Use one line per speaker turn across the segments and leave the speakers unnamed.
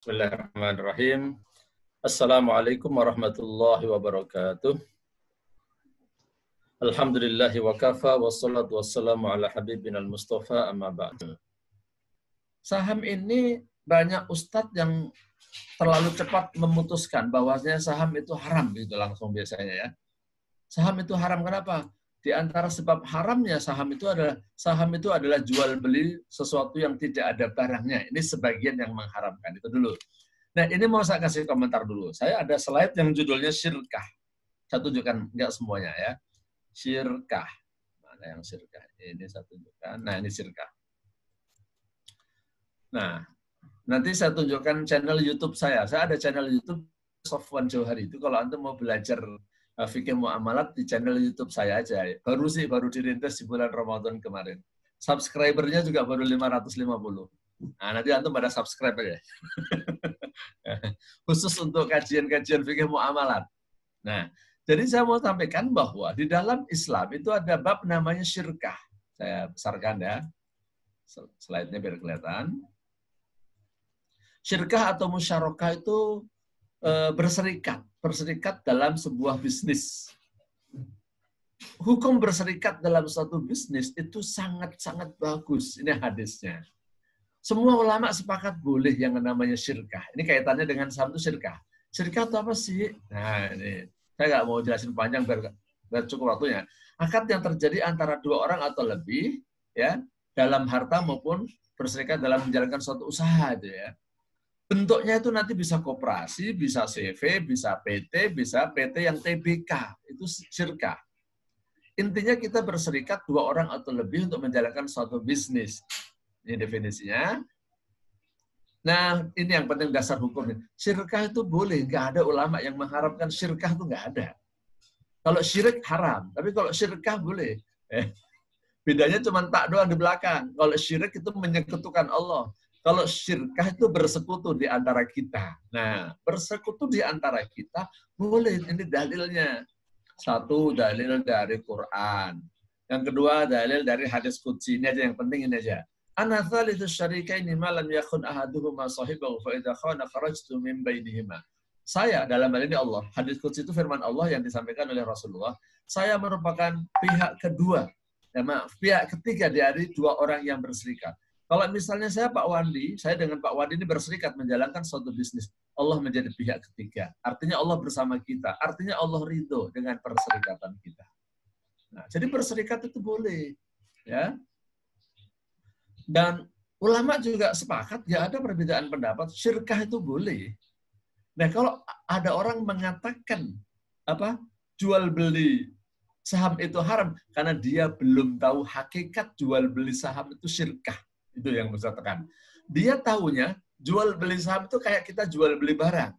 Bismillahirrahmanirrahim. Assalamualaikum warahmatullahi wabarakatuh. Alhamdulillahi wa kafa wassalatu wassalamu ala habibina al-mustafa amma ba'du. Saham ini banyak ustadz yang terlalu cepat memutuskan bahwasanya saham itu haram gitu langsung biasanya ya. Saham itu haram kenapa? Di antara sebab haramnya saham itu adalah jual beli sesuatu yang tidak ada barangnya. Ini sebagian yang mengharamkan itu dulu. Nah, ini mau saya kasih komentar dulu. Saya ada slide yang judulnya syirkah. Saya tunjukkan, enggak semuanya ya. Syirkah. Mana yang syirkah? Ini saya tunjukkan. Nah, ini syirkah. Nah, nanti saya tunjukkan channel YouTube saya. Saya ada channel YouTube Sofwan Johari. Itu kalau Anda mau belajar fikih muamalat di channel YouTube saya aja. Baru dirintis di bulan Ramadan kemarin. Subscribernya juga baru 550. Nah, nanti Antum pada subscribe aja. Khusus untuk kajian-kajian fikih muamalat. Nah, jadi saya mau sampaikan bahwa di dalam Islam itu ada bab namanya syirkah. Saya besarkan ya. Slide-nya biar kelihatan. Syirkah atau musyarakah itu berserikat dalam sebuah bisnis. Hukum berserikat dalam suatu bisnis itu sangat-sangat bagus. Ini hadisnya. Semua ulama sepakat boleh yang namanya syirkah. Ini kaitannya dengan saham itu syirkah. Syirkah itu apa sih? Nah, ini saya nggak mau jelasin panjang biar cukup waktunya. Akad yang terjadi antara dua orang atau lebih, ya, dalam harta maupun berserikat dalam menjalankan suatu usaha, itu ya. Bentuknya itu nanti bisa koperasi, bisa CV, bisa PT, bisa PT yang TBK. Itu syirkah. Intinya kita berserikat dua orang atau lebih untuk menjalankan suatu bisnis. Ini definisinya. Nah, ini yang penting dasar hukumnya. Syirkah itu boleh, nggak ada ulama yang mengharapkan syirkah itu nggak ada. Kalau syirik haram, tapi kalau syirkah boleh. Bedanya cuma tak doang di belakang. Kalau syirik itu menyekutukan Allah. Kalau syirkah itu bersekutu di antara kita. Nah, bersekutu di antara kita boleh. Ini dalilnya. Satu, dalil dari Quran. Yang kedua, dalil dari hadis qudsi. Ini aja yang penting, ini aja. Ana thalithu syarikaini ma lam yakun ahaduhuma sahibahu fa idza khana kharajtu min bainihima. Saya dalam hal ini Allah, hadis qudsi itu firman Allah yang disampaikan oleh Rasulullah. Saya merupakan pihak kedua, pihak ketiga dari dua orang yang berserikat. Kalau misalnya saya Pak Wandi, saya dengan Pak Wandi ini berserikat menjalankan suatu bisnis, Allah menjadi pihak ketiga. Artinya Allah bersama kita. Artinya Allah ridho dengan perserikatan kita. Nah, jadi berserikat itu boleh, ya. Dan ulama juga sepakat, ya ada perbedaan pendapat, syirkah itu boleh. Nah, kalau ada orang mengatakan jual beli saham itu haram karena dia belum tahu hakikat jual beli saham itu syirkah. Itu yang saya tekan. Dia tahunya jual beli saham itu kayak kita jual beli barang.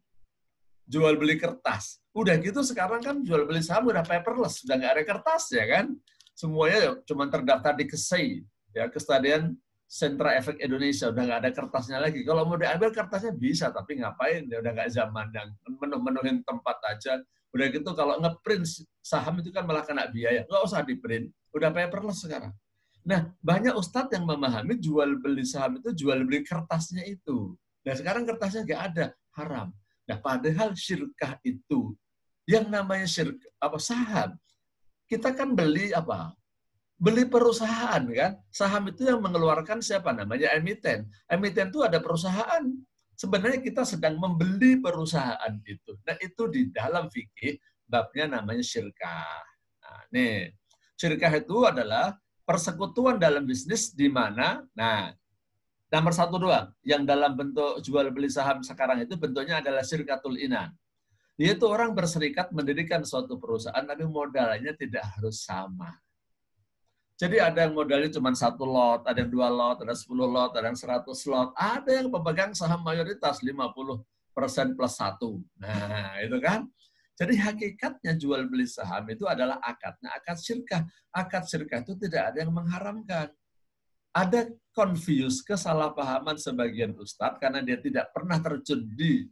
Jual beli kertas. Udah gitu sekarang kan jual beli saham udah paperless, udah nggak ada kertas ya kan. Semuanya cuma terdaftar di KSEI, ya, Kestadian Sentra Efek Indonesia, udah nggak ada kertasnya lagi. Kalau mau diambil kertasnya bisa, tapi ngapain? Ya udah nggak zaman dan menuhin tempat aja. Udah gitu kalau ngeprint saham itu kan malah kena biaya. Nggak usah di-print, udah paperless sekarang. Nah, banyak ustadz yang memahami jual beli saham itu jual beli kertasnya itu. Nah, sekarang kertasnya nggak ada, haram. Nah, padahal syirkah itu, yang namanya saham, kita kan beli apa? Beli perusahaan kan, saham itu yang mengeluarkan siapa namanya emiten. Emiten itu ada perusahaan. Sebenarnya kita sedang membeli perusahaan itu. Nah itu di dalam fikih babnya namanya syirkah. Nah, nih syirkah itu adalah persekutuan dalam bisnis di mana, nah nomor satu doang, yang dalam bentuk jual beli saham sekarang itu bentuknya adalah syirkatul inan. Yaitu orang berserikat mendirikan suatu perusahaan, tapi modalnya tidak harus sama. Jadi ada yang modalnya cuma 1 lot, ada yang 2 lot, ada 10 lot, ada yang 100 lot. Ada yang pemegang saham mayoritas 50% plus 1. Nah, itu kan. Jadi hakikatnya jual beli saham itu adalah akad. Nah, akad syirkah. Akad syirkah itu tidak ada yang mengharamkan. Ada kesalahpahaman sebagian ustadz karena dia tidak pernah terjun di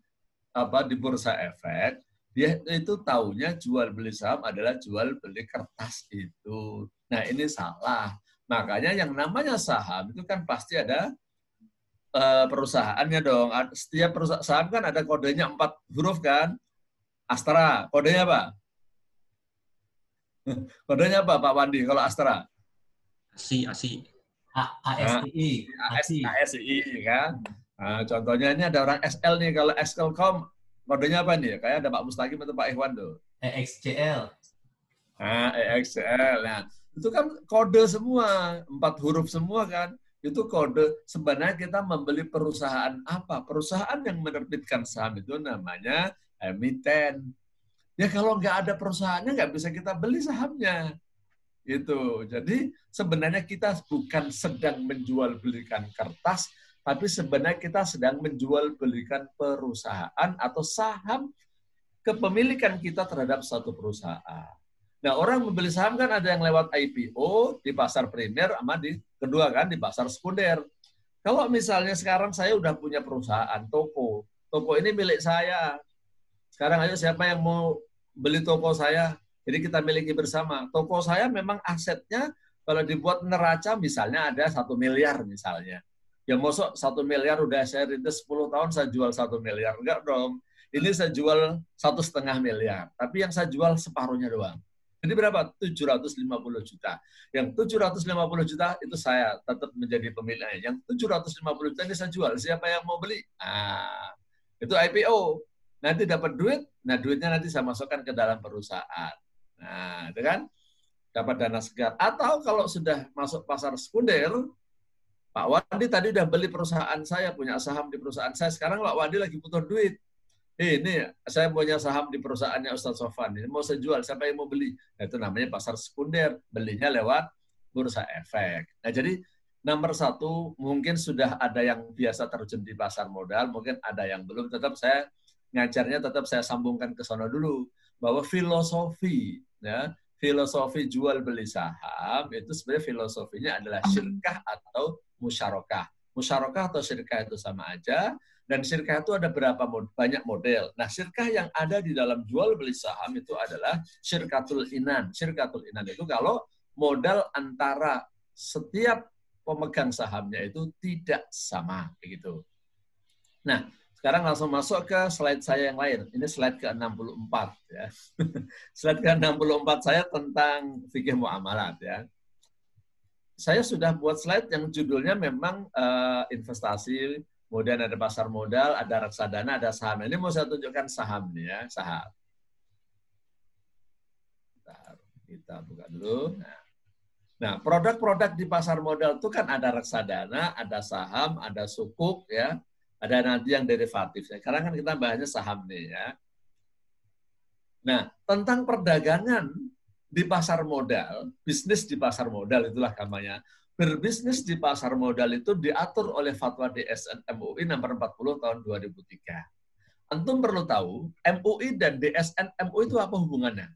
bursa efek. Dia itu taunya jual beli saham adalah jual beli kertas itu. Nah, ini salah. Makanya yang namanya saham itu kan pasti ada perusahaannya dong. Setiap perusahaan saham kan ada kodenya 4 huruf kan. Astra, kodenya apa? Kodenya apa Pak Wandi kalau Astra?
ASI, ASI.
Nah,
ASII.
ASI kan. Nah, contohnya ini ada orang SL nih. Kalau Excelcom kodenya apa nih? Kayak ada Pak Mustaqim atau Pak Ikhwan tuh.
EXCL.
Nah, EXL. Nah, itu kan kode semua, 4 huruf semua kan. Itu kode. Sebenarnya kita membeli perusahaan apa? Perusahaan yang menerbitkan saham itu namanya emiten. Ya kalau nggak ada perusahaannya nggak bisa kita beli sahamnya. Gitu. Jadi sebenarnya kita bukan sedang menjual belikan kertas, tapi sebenarnya kita sedang menjual belikan perusahaan atau saham kepemilikan kita terhadap satu perusahaan. Nah, orang membeli saham kan ada yang lewat IPO di pasar primer sama di kedua kan di pasar sekunder. Kalau misalnya sekarang saya udah punya perusahaan toko ini milik saya. Sekarang ayo siapa yang mau beli toko saya? Jadi kita miliki bersama. Toko saya memang asetnya kalau dibuat neraca misalnya ada 1 miliar misalnya. Ya masuk 1 miliar udah saya rintis 10 tahun saya jual 1 miliar. Enggak dong. Ini saya jual 1,5 miliar. Tapi yang saya jual separuhnya doang. Jadi berapa? 750 juta. Yang 750 juta itu saya tetap menjadi pemiliknya. Yang 750 juta ini saya jual. Siapa yang mau beli? Nah, itu IPO. Nanti dapat duit, nah duitnya nanti saya masukkan ke dalam perusahaan. Nah, itu kan dapat dana segar. Atau kalau sudah masuk pasar sekunder, Pak Wandi tadi udah beli perusahaan saya, punya saham di perusahaan saya. Sekarang Pak Wandi lagi butuh duit. Ini saya punya saham di perusahaannya Ustadz Sofan, ini mau saya jual, siapa yang mau beli? Nah, itu namanya pasar sekunder, belinya lewat bursa efek. Nah, jadi nomor 1, mungkin sudah ada yang biasa terjun di pasar modal, mungkin ada yang belum, tetap saya ngajarnya tetap saya sambungkan ke sana dulu, bahwa filosofi, ya, filosofi jual beli saham, itu sebenarnya filosofinya adalah syirkah atau musyarakah. Musyarakah atau syirkah itu sama aja, dan syirkah itu ada banyak model. Nah, syirkah yang ada di dalam jual beli saham itu adalah syirkatul inan. Syirkatul inan itu kalau modal antara setiap pemegang sahamnya itu tidak sama, begitu. Nah, sekarang langsung masuk ke slide saya yang lain. Ini slide ke-64 ya. Slide ke-64 saya tentang fikih muamalat ya. Saya sudah buat slide yang judulnya memang investasi. Kemudian ada pasar modal, ada reksadana, ada saham. Ini mau saya tunjukkan saham nih ya, saham. Kita buka dulu. Nah, produk-produk di pasar modal itu kan ada reksadana, ada saham, ada sukuk ya, ada nanti yang derivatif. Sekarang kan kita bahasnya saham nih ya. Nah, tentang perdagangan di pasar modal, bisnis di pasar modal itulah namanya. Berbisnis di pasar modal itu diatur oleh fatwa DSN MUI nomor 40 tahun 2003. Antum perlu tahu, MUI dan DSN MUI itu apa hubungannya?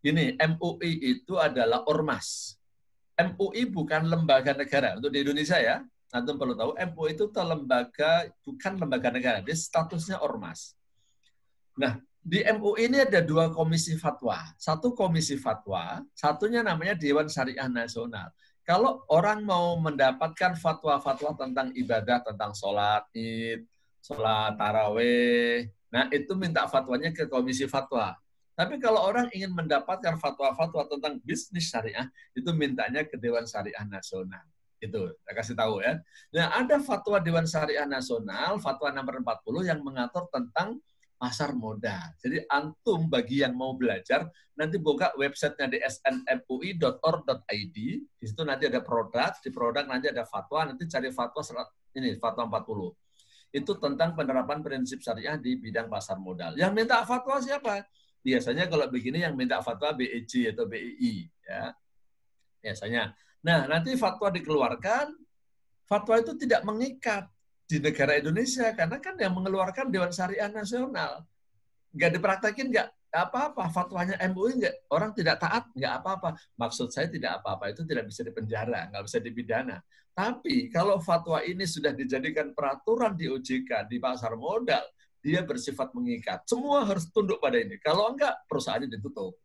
Gini, MUI itu adalah ormas. MUI bukan lembaga negara. Untuk di Indonesia ya, antum perlu tahu, MUI itu lembaga, bukan lembaga negara. Dia statusnya ormas. Nah, di MUI ini ada 2 komisi fatwa. Satu komisi fatwa, satunya namanya Dewan Syariah Nasional. Kalau orang mau mendapatkan fatwa-fatwa tentang ibadah, tentang sholat id, sholat taraweh, nah itu minta fatwanya ke komisi fatwa. Tapi kalau orang ingin mendapatkan fatwa-fatwa tentang bisnis syariah, itu mintanya ke Dewan Syariah Nasional. Itu, saya kasih tahu ya. Nah, ada fatwa Dewan Syariah Nasional, fatwa nomor 40 yang mengatur tentang pasar modal. Jadi antum bagi yang mau belajar, nanti buka websitenya dsnmui.org.id, di situ nanti ada produk, di produk nanti ada fatwa, nanti cari fatwa ini fatwa 40. Itu tentang penerapan prinsip syariah di bidang pasar modal. Yang minta fatwa siapa? Biasanya kalau begini yang minta fatwa BEJ atau BII ya. Biasanya. Nah, nanti fatwa dikeluarkan, fatwa itu tidak mengikat di negara Indonesia, karena kan yang mengeluarkan Dewan Syariah Nasional. Nggak dipraktekin, nggak apa-apa. Fatwanya MUI, nggak, orang tidak taat, nggak apa-apa. Maksud saya tidak apa-apa, itu tidak bisa dipenjara, nggak bisa dipidana. Tapi kalau fatwa ini sudah dijadikan peraturan di OJK, di pasar modal, dia bersifat mengikat. Semua harus tunduk pada ini. Kalau enggak, perusahaannya ditutup.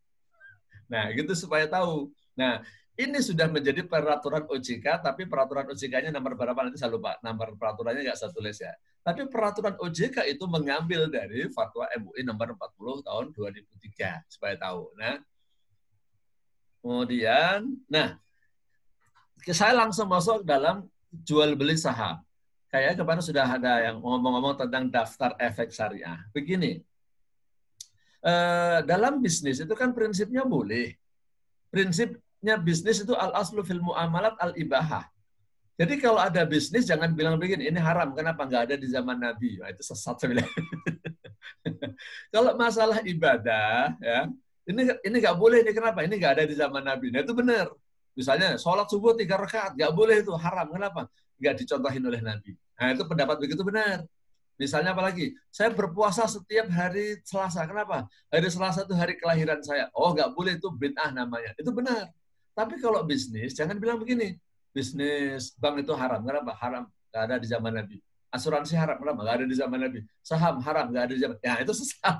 Nah, gitu supaya tahu. Nah, Ini sudah menjadi peraturan OJK, tapi peraturan OJK-nya nomor berapa nanti saya lupa. Nomor peraturannya nggak saya tulis ya. Tapi peraturan OJK itu mengambil dari fatwa MUI nomor 40 tahun 2003, supaya tahu. Nah, kemudian, saya langsung masuk dalam jual beli saham. Kayaknya kemarin sudah ada yang ngomong-ngomong tentang daftar efek syariah. Begini, dalam bisnis itu kan prinsipnya boleh. Prinsipnya bisnis itu al-aslu fil mu'amalat al-ibahah. Jadi kalau ada bisnis jangan bilang begini, ini haram, kenapa nggak ada di zaman Nabi? Nah, itu sesat saya bilang. Kalau masalah ibadah, ya, ini nggak boleh, ini kenapa? Ini nggak ada di zaman Nabi. Nah itu benar. Misalnya sholat subuh 3 rakaat, nggak boleh itu, haram. Kenapa? Nggak dicontohin oleh Nabi. Nah itu pendapat begitu benar. Misalnya apalagi, saya berpuasa setiap hari Selasa. Kenapa? Hari Selasa itu hari kelahiran saya. Oh, nggak boleh, itu bid'ah namanya. Itu benar. Tapi kalau bisnis, jangan bilang begini. Bisnis bank itu haram. Kenapa? Haram. Nggak ada di zaman Nabi. Asuransi haram. Kenapa? Nggak ada di zaman Nabi. Saham haram. Nggak ada di zaman. Ya, itu sesat.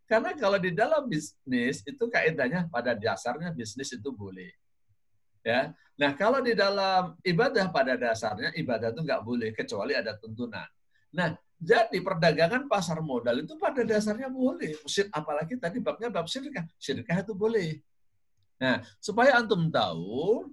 Karena kalau di dalam bisnis, itu kaidahnya pada dasarnya bisnis itu boleh. Ya. Nah, kalau di dalam ibadah pada dasarnya, ibadah itu nggak boleh. Kecuali ada tuntunan. Nah, jadi perdagangan pasar modal itu pada dasarnya boleh. Apalagi tadi babnya bab syirkah. Syirkah itu boleh. Nah, supaya antum tahu,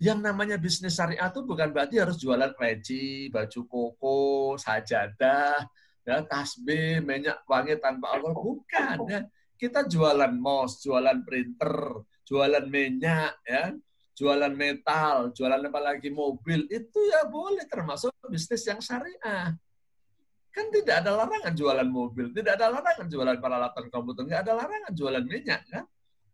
yang namanya bisnis syariah itu bukan berarti harus jualan peci, baju koko, sajadah, ya, tasbih, minyak wangi tanpa alkohol. Bukan. Ya. Kita jualan mos, jualan printer, jualan minyak, ya, jualan metal, jualan apa lagi mobil, itu ya boleh termasuk bisnis yang syariah. Kan tidak ada larangan jualan mobil, tidak ada larangan jualan peralatan komputer, nggak ada larangan jualan minyak, kan?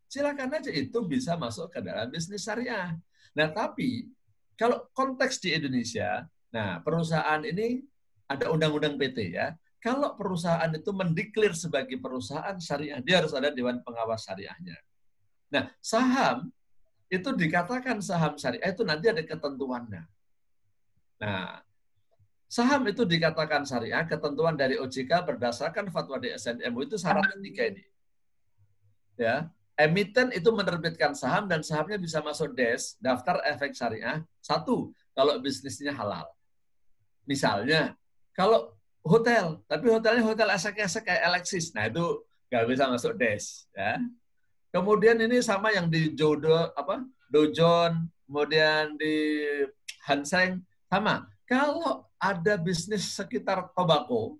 Silakan aja, itu bisa masuk ke dalam bisnis syariah. Nah, tapi kalau konteks di Indonesia, nah perusahaan ini ada undang-undang PT ya. Kalau perusahaan itu mendeklir sebagai perusahaan syariah, dia harus ada dewan pengawas syariahnya. Nah, saham itu dikatakan saham syariah itu nanti ada ketentuannya. Nah, saham itu dikatakan syariah, ketentuan dari OJK berdasarkan fatwa DSN MUI itu syaratnya 3 ini. Ya, emiten itu menerbitkan saham dan sahamnya bisa masuk DES, daftar efek syariah. 1, kalau bisnisnya halal. Misalnya, kalau hotel, tapi hotelnya hotel esek-esek kayak Alexis, nah itu nggak bisa masuk DES. Ya. Kemudian ini sama yang di Dojon, kemudian di Hanseng, sama. Kalau ada bisnis sekitar tobacco,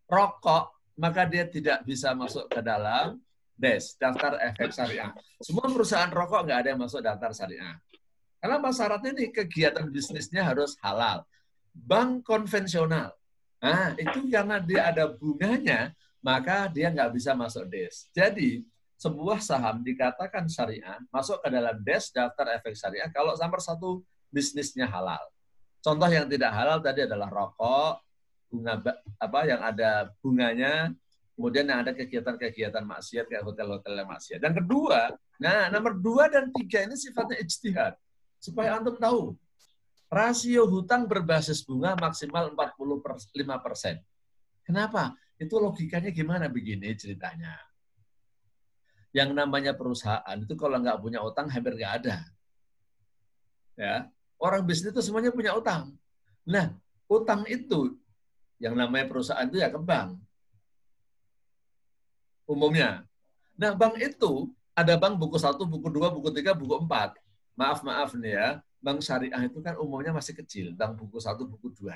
rokok, maka dia tidak bisa masuk ke dalam DES, daftar efek syariah. Semua perusahaan rokok nggak ada yang masuk daftar syariah. Karena syaratnya ini kegiatan bisnisnya harus halal. Bank konvensional, nah itu karena dia ada bunganya, maka dia nggak bisa masuk DES. Jadi sebuah saham dikatakan syariah, masuk ke dalam DES, daftar efek syariah, kalau nomor 1 bisnisnya halal. Contoh yang tidak halal tadi adalah rokok, bunga yang ada bunganya, kemudian yang ada kegiatan-kegiatan maksiat kayak hotel-hotel yang maksiat. Dan kedua, nah nomor 2 dan 3 ini sifatnya ijtihad. Supaya antum tahu, rasio hutang berbasis bunga maksimal 45%. Kenapa? Itu logikanya gimana begini ceritanya. Yang namanya perusahaan itu kalau nggak punya utang hampir nggak ada. Ya, orang bisnis itu semuanya punya utang. Nah, utang itu yang namanya perusahaan itu ya ke bank. Umumnya. Nah, bank itu ada bank buku 1, buku 2, buku 3, buku 4. Maaf nih ya, bank syariah itu kan umumnya masih kecil, bank buku 1, buku 2.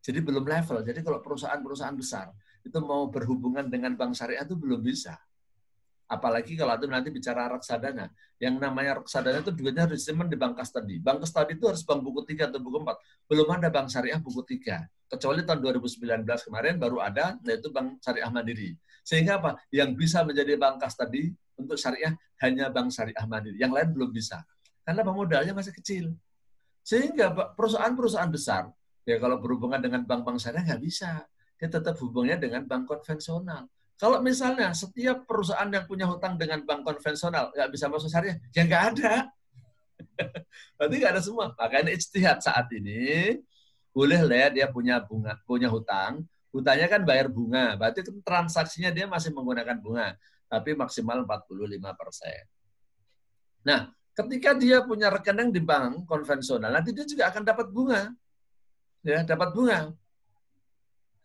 Jadi belum level. Jadi kalau perusahaan-perusahaan besar itu mau berhubungan dengan bank syariah itu belum bisa. Apalagi kalau itu nanti bicara reksadana. Yang namanya reksadana itu duitnya harus disimpan di bank kastadi. Bank kastadi itu harus bank buku 3 atau buku 4. Belum ada bank syariah buku 3. Kecuali tahun 2019 kemarin baru ada, yaitu Bank Syariah Mandiri. Sehingga apa? Yang bisa menjadi bank kastadi untuk syariah hanya Bank Syariah Mandiri. Yang lain belum bisa. Karena pemodalnya masih kecil. Sehingga perusahaan-perusahaan besar, ya kalau berhubungan dengan bank-bank syariah nggak bisa. Dia tetap hubungannya dengan bank konvensional. Kalau misalnya setiap perusahaan yang punya hutang dengan bank konvensional nggak bisa masuk syariah, ya nggak ada. Berarti nggak ada semua. Makanya ijtihad saat ini, boleh lah ya dia punya hutang, hutangnya kan bayar bunga, berarti transaksinya dia masih menggunakan bunga, tapi maksimal 45%. Nah, ketika dia punya rekening di bank konvensional, nanti dia juga akan dapat bunga. Ya, dapat bunga.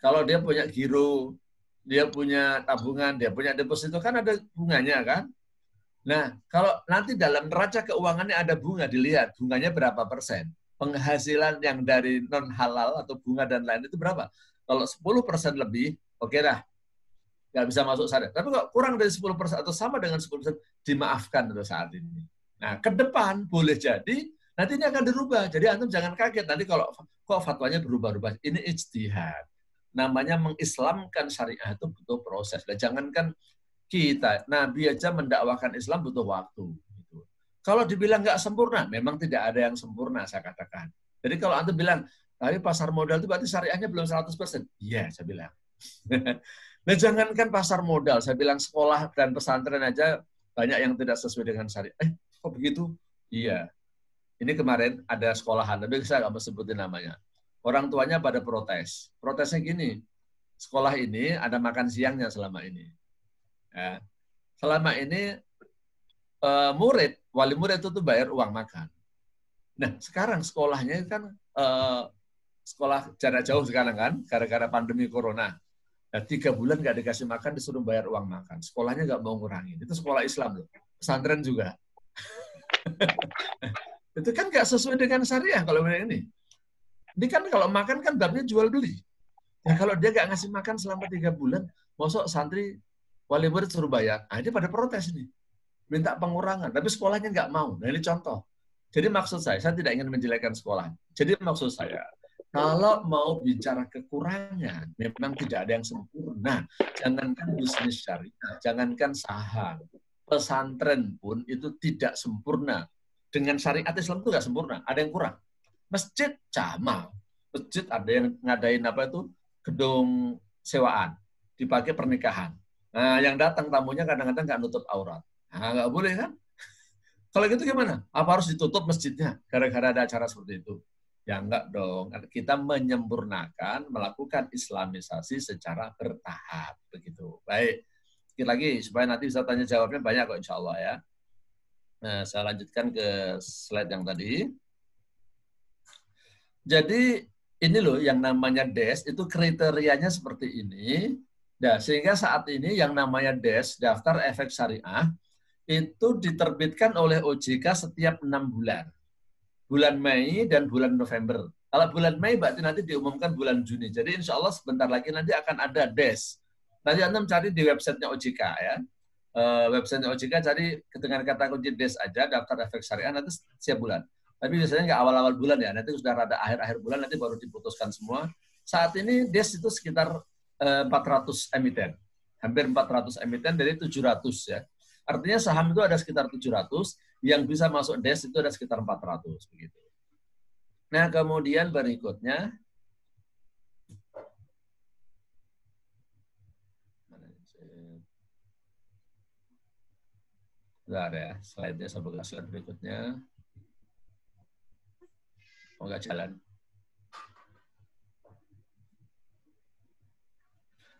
Kalau dia punya giro, dia punya tabungan, dia punya deposito, kan ada bunganya kan? Nah, kalau nanti dalam neraca keuangannya ada bunga, dilihat bunganya berapa persen. Penghasilan yang dari non halal atau bunga dan lain itu berapa? Kalau 10% lebih, oke dah, nggak bisa masuk syariah. Tapi kalau kurang dari 10% atau sama dengan 10%, dimaafkan untuk saat ini. Nah, ke depan boleh jadi nanti ini akan dirubah. Jadi antum jangan kaget nanti kalau kok fatwanya berubah-ubah. Ini ijtihad. Namanya mengislamkan syariah itu butuh proses. Dan jangankan kita, Nabi aja mendakwakan Islam butuh waktu. Gitu. Kalau dibilang nggak sempurna, memang tidak ada yang sempurna, saya katakan. Jadi kalau antum bilang, tapi pasar modal itu berarti syariahnya belum 100%. Iya, saya bilang. Nah, jangankan pasar modal, saya bilang sekolah dan pesantren aja banyak yang tidak sesuai dengan syariah. Kok begitu? Iya. Ini kemarin ada sekolahan, tapi saya nggak mau sebutin namanya. Orang tuanya pada protes. Protesnya gini, sekolah ini ada makan siangnya selama ini. Ya. Selama ini wali murid itu tuh bayar uang makan. Nah, sekarang sekolahnya kan sekolah jarak jauh sekarang kan, gara-gara pandemi corona. Nah, 3 bulan nggak dikasih makan, disuruh bayar uang makan. Sekolahnya nggak mau ngurangin. Itu sekolah Islam loh. Pesantren juga. Itu kan nggak sesuai dengan syariah kalau ini. Ini kan kalau makan kan babnya jual beli. Ya kalau dia nggak ngasih makan selama 3 bulan, masuk santri wali murid suruh bayar. Nah, dia pada protes nih. Minta pengurangan, tapi sekolahnya nggak mau. Nah, ini contoh. Jadi maksud saya tidak ingin menjelekkan sekolah. Jadi maksud saya, kalau mau bicara kekurangan, memang tidak ada yang sempurna. Jangankan bisnis syariah, jangankan saham. Pesantren pun itu tidak sempurna. Dengan syariat Islam itu nggak sempurna. Ada yang kurang. Masjid sama. Masjid ada yang ngadain apa itu? Gedung sewaan. Dipakai pernikahan. Nah, yang datang tamunya kadang-kadang nggak nutup aurat. Nah, nggak boleh kan? Kalau gitu gimana? Apa harus ditutup masjidnya gara-gara ada acara seperti itu? Ya enggak dong. Kita menyempurnakan, melakukan islamisasi secara bertahap. Begitu. Baik. Sedikit lagi, supaya nanti bisa tanya jawabnya banyak kok insya Allah ya. Nah, saya lanjutkan ke slide yang tadi. Jadi, ini loh yang namanya DES, itu kriterianya seperti ini. Nah, sehingga saat ini yang namanya DES, Daftar Efek Syariah, itu diterbitkan oleh OJK setiap 6 bulan. Bulan Mei dan bulan November. Kalau bulan Mei berarti nanti diumumkan bulan Juni. Jadi insya Allah sebentar lagi nanti akan ada DES. Nanti Anda cari di websitenya OJK ya. Websitenya OJK cari dengan kata kunci DES aja, Daftar Efek Syariah, nanti setiap bulan. Tapi biasanya nggak awal-awal bulan ya, nanti sudah rada akhir-akhir bulan, nanti baru diputuskan semua. Saat ini DES itu sekitar 400 emiten. Hampir 400 emiten dari 700 ya. Artinya saham itu ada sekitar 700, yang bisa masuk DES itu ada sekitar 400 begitu. Nah, kemudian berikutnya bentar ya, slide-nya saya buka slide berikutnya. Oh, nggak jalan.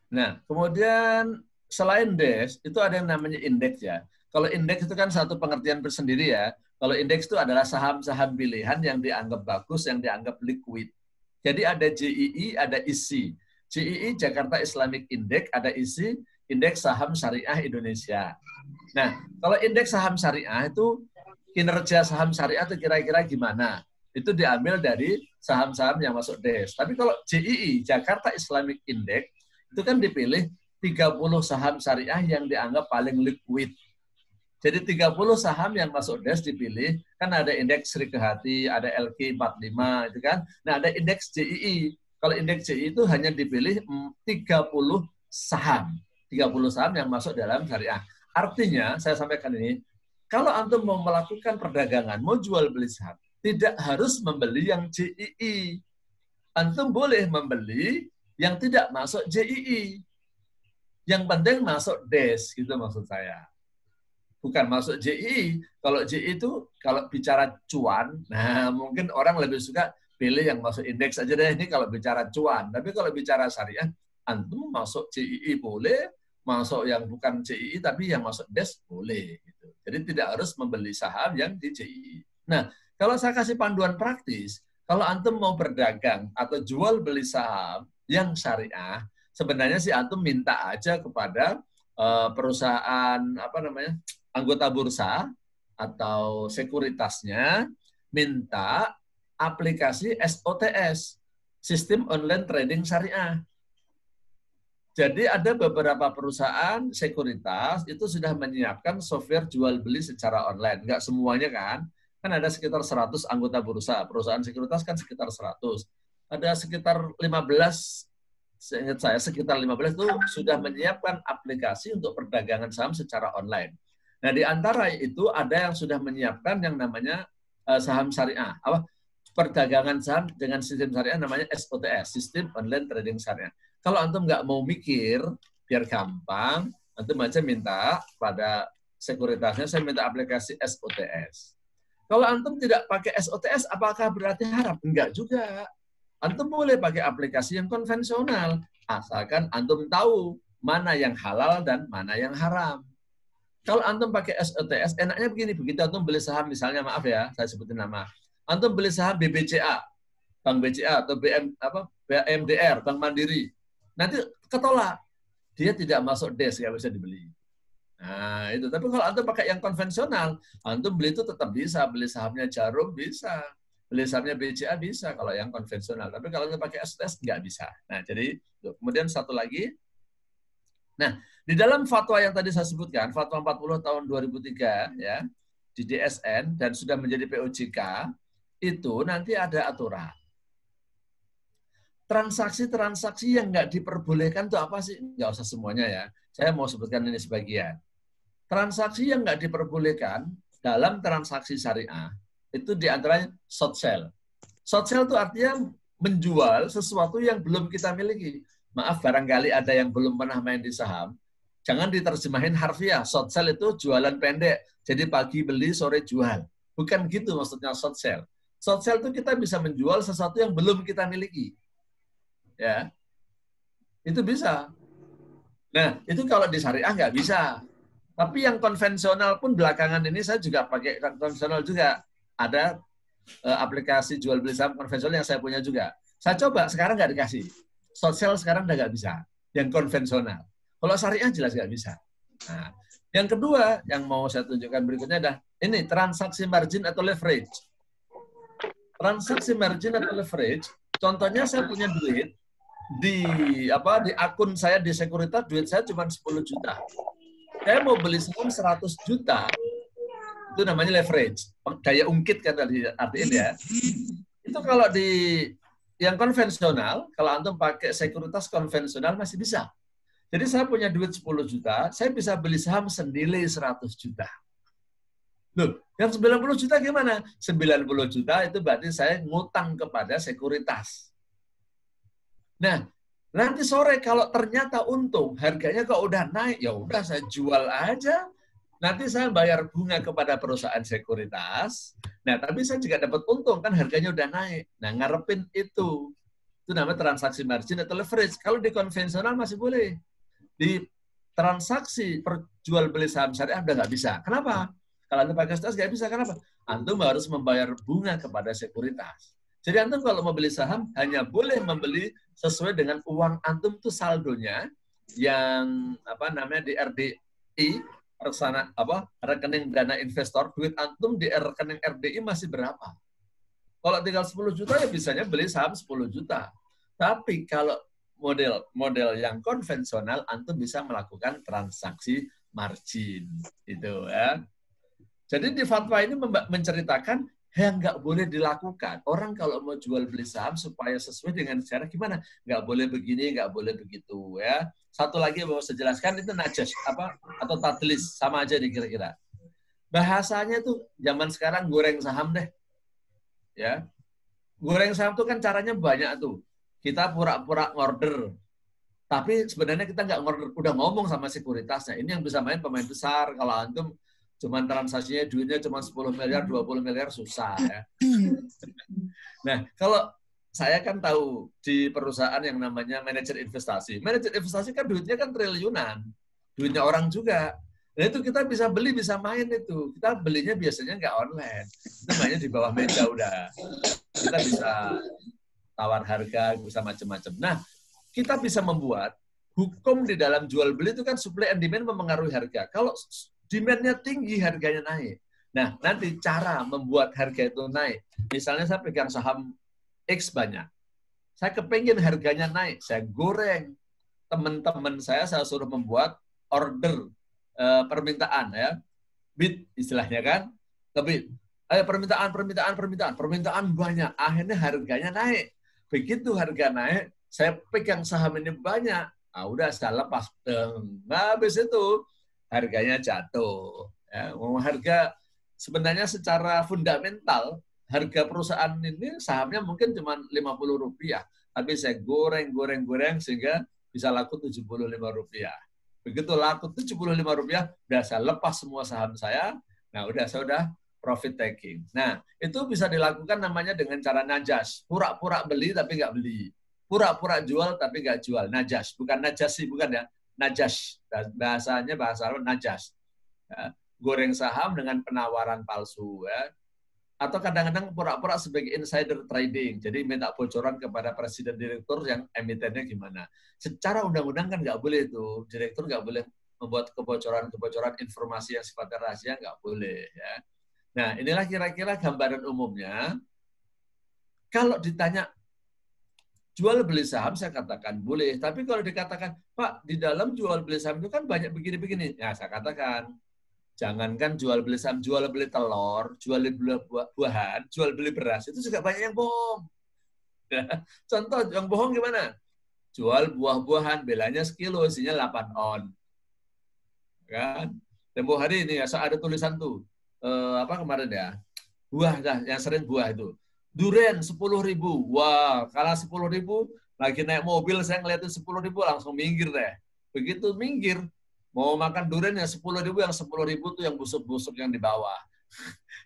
Nah, kemudian selain DES, itu ada yang namanya indeks ya. Kalau indeks itu kan satu pengertian bersendiri ya. Kalau indeks itu adalah saham-saham pilihan yang dianggap bagus, yang dianggap liquid. Jadi ada JII, ada ISI. JII, Jakarta Islamic Index, ada ISI, Indeks Saham Syariah Indonesia. Nah, kalau indeks saham syariah itu, kinerja saham syariah itu kira-kira gimana? Itu diambil dari saham-saham yang masuk DES. Tapi kalau JII, Jakarta Islamic Index, itu kan dipilih 30 saham syariah yang dianggap paling liquid. Jadi 30 saham yang masuk DES dipilih, kan ada indeks Sri Kehati, ada LQ45, itu kan. Nah, ada indeks JII. Kalau indeks JII itu hanya dipilih 30 saham. 30 saham yang masuk dalam syariah. Artinya, saya sampaikan ini, kalau antum mau melakukan perdagangan, mau jual beli saham, tidak harus membeli yang JII. Antum boleh membeli yang tidak masuk JII. Yang penting masuk DES, gitu maksud saya. Bukan masuk JII. Kalau JII itu, kalau bicara cuan, nah mungkin orang lebih suka pilih yang masuk indeks aja deh, ini kalau bicara cuan. Tapi kalau bicara syariah, antum masuk JII boleh, masuk yang bukan JII tapi yang masuk DES boleh. Gitu. Jadi tidak harus membeli saham yang di JII. Nah, kalau saya kasih panduan praktis, kalau antum mau berdagang atau jual beli saham yang syariah, sebenarnya sih antum minta aja kepada perusahaan anggota bursa atau sekuritasnya minta aplikasi SOTS, Sistem Online Trading Syariah. Jadi ada beberapa perusahaan sekuritas itu sudah menyiapkan software jual beli secara online. Enggak semuanya kan. Kan ada sekitar 100 anggota bursa. Perusahaan sekuritas kan sekitar 100. Ada sekitar 15, seingat saya sekitar 15 itu sudah menyiapkan aplikasi untuk perdagangan saham secara online. Nah, di antara itu ada yang sudah menyiapkan yang namanya saham syariah. Perdagangan saham dengan sistem syariah namanya SOTS, Sistem Online Trading Syariah. Kalau antum nggak mau mikir, biar gampang, antum aja minta pada sekuritasnya, saya minta aplikasi SOTS. Kalau antum tidak pakai SOTS, apakah berarti haram? Enggak juga. Antum boleh pakai aplikasi yang konvensional, asalkan antum tahu mana yang halal dan mana yang haram. Kalau antum pakai SOTS, enaknya begini, begitu antum beli saham, misalnya maaf ya, saya sebutin nama, antum beli saham BBCA, Bank BCA atau BMDR, Bank Mandiri. Nanti ketolak. Dia tidak masuk DES, nggak bisa dibeli. Nah, itu. Tapi kalau antum pakai yang konvensional, antum beli itu tetap bisa. Beli sahamnya Jarum bisa. Beli sahamnya BCA bisa kalau yang konvensional. Tapi kalau antum pakai SOTS, nggak bisa. Nah, jadi kemudian satu lagi. Nah, di dalam fatwa yang tadi saya sebutkan, fatwa 40 tahun 2003, ya, di DSN, dan sudah menjadi POJK, itu nanti ada aturan. Transaksi-transaksi yang nggak diperbolehkan itu apa sih? Nggak usah semuanya ya. Saya mau sebutkan ini sebagian. Transaksi yang nggak diperbolehkan dalam transaksi syariah, itu diantaranya short sell. Short sell itu artinya menjual sesuatu yang belum kita miliki. Maaf, barangkali ada yang belum pernah main di saham. Jangan diterjemahin harfiah. Short sell itu jualan pendek. Jadi pagi beli, sore jual. Bukan gitu maksudnya short sell. Short sell itu kita bisa menjual sesuatu yang belum kita miliki. Ya, itu bisa. Nah, itu kalau di syariah nggak bisa. Tapi yang konvensional pun belakangan ini saya juga pakai konvensional juga. Ada aplikasi jual beli saham konvensional yang saya punya juga. Saya coba, sekarang nggak dikasih. Short sell sekarang udah nggak bisa. Yang konvensional. Kalau syariah jelas nggak bisa. Nah, yang kedua yang mau saya tunjukkan berikutnya adalah ini transaksi margin atau leverage. Transaksi margin atau leverage, contohnya saya punya duit di akun saya di sekuritas, duit saya cuma 10 juta. Saya mau beli saham 100 juta. Itu namanya leverage. Daya ungkit kan tadi artinya ya. Itu kalau di yang konvensional, kalau antum pakai sekuritas konvensional masih bisa. Jadi saya punya duit 10 juta, saya bisa beli saham senilai 100 juta. Loh, yang 90 juta gimana? 90 juta itu berarti saya ngutang kepada sekuritas. Nah, nanti sore kalau ternyata untung, harganya kok udah naik, ya udah saya jual aja. Nanti saya bayar bunga kepada perusahaan sekuritas. Nah, tapi saya juga dapat untung, kan harganya udah naik. Nah, ngarepin itu. Itu namanya transaksi margin atau leverage. Kalau di konvensional masih boleh. Di transaksi perjual beli saham syariah udah nggak bisa. Kenapa? Kalau antum pakai SOTS nggak bisa. Kenapa? Antum harus membayar bunga kepada sekuritas. Jadi antum kalau membeli saham hanya boleh membeli sesuai dengan uang antum tuh saldonya yang di RDI, rekening dana investor, duit antum di rekening RDI masih berapa? Kalau tinggal 10 juta ya bisanya beli saham 10 juta. Tapi kalau model yang konvensional antum bisa melakukan transaksi margin itu ya. Jadi di fatwa ini menceritakan yang nggak boleh dilakukan. Orang kalau mau jual beli saham supaya sesuai dengan sejarah gimana? Nggak boleh begini, nggak boleh begitu ya. Satu lagi mau saya jelaskan itu najas atau tadlis, sama aja nih kira-kira. Bahasanya tuh zaman sekarang goreng saham deh. Ya. Goreng saham tuh kan caranya banyak tuh. Kita pura-pura order. Tapi sebenarnya kita nggak order, udah ngomong sama sekuritasnya. Ini yang bisa main pemain besar. Kalau antum cuman transaksinya duitnya cuma 10 miliar, 20 miliar susah ya. Nah, kalau saya kan tahu di perusahaan yang namanya manajer investasi. Manajer investasi kan duitnya kan triliunan. duitnya orang juga. Nah itu kita bisa beli, bisa main itu. Kita belinya biasanya nggak online. Itu mainnya di bawah meja udah. Kita bisa tawar harga, bisa macam-macam. Nah, kita bisa membuat hukum di dalam jual beli itu kan supply and demand mempengaruhi harga. Kalau demand-nya tinggi, harganya naik. Nah, nanti cara membuat harga itu naik. Misalnya saya pegang saham X banyak. Saya kepengen harganya naik, saya goreng. Teman-teman saya suruh membuat order permintaan ya, bid istilahnya kan, lebih permintaan banyak, akhirnya harganya naik. Begitu harga naik, saya pegang saham ini banyak, udah saya lepas, nah habis itu harganya jatuh. Ya, harga sebenarnya secara fundamental harga perusahaan ini sahamnya mungkin cuma Rp50, tapi saya goreng sehingga bisa laku Rp75. Begitu laku Rp75, udah saya lepas semua saham saya. Nah, saya udah profit taking. Nah, itu bisa dilakukan namanya dengan cara najas. Pura-pura beli tapi nggak beli. Pura-pura jual tapi nggak jual. Najas. Bukan najasi, bukan ya. Najas. Bahasanya bahasa Arab najas. Ya. Goreng saham dengan penawaran palsu. Ya. Atau kadang-kadang pura-pura sebagai insider trading. Jadi minta bocoran kepada presiden direktur yang emitennya gimana. Secara undang-undang kan nggak boleh itu. Direktur nggak boleh membuat kebocoran informasi yang sifatnya rahasia, nggak boleh. Ya. Nah, inilah kira-kira gambaran umumnya. Kalau ditanya jual beli saham, saya katakan boleh. Tapi kalau dikatakan, Pak, di dalam jual beli saham itu kan banyak begini-begini. Ya, saya katakan, jangankan jual beli saham, jual beli telur, jual beli buah-buahan, jual beli beras, itu juga banyak yang bohong. Contoh, yang bohong gimana? Jual buah-buahan, belanya sekilo, isinya 8 on. Kan? Tempo hari ini ya, ada tulisan tuh, apa kemarin ya, buah yang sering buah itu. Durian 10.000. Wah, kalau 10.000, lagi naik mobil, saya ngeliatin 10.000, langsung minggir deh. Begitu minggir, mau makan durian yang 10.000, yang 10.000 tuh yang busuk-busuk yang di bawah.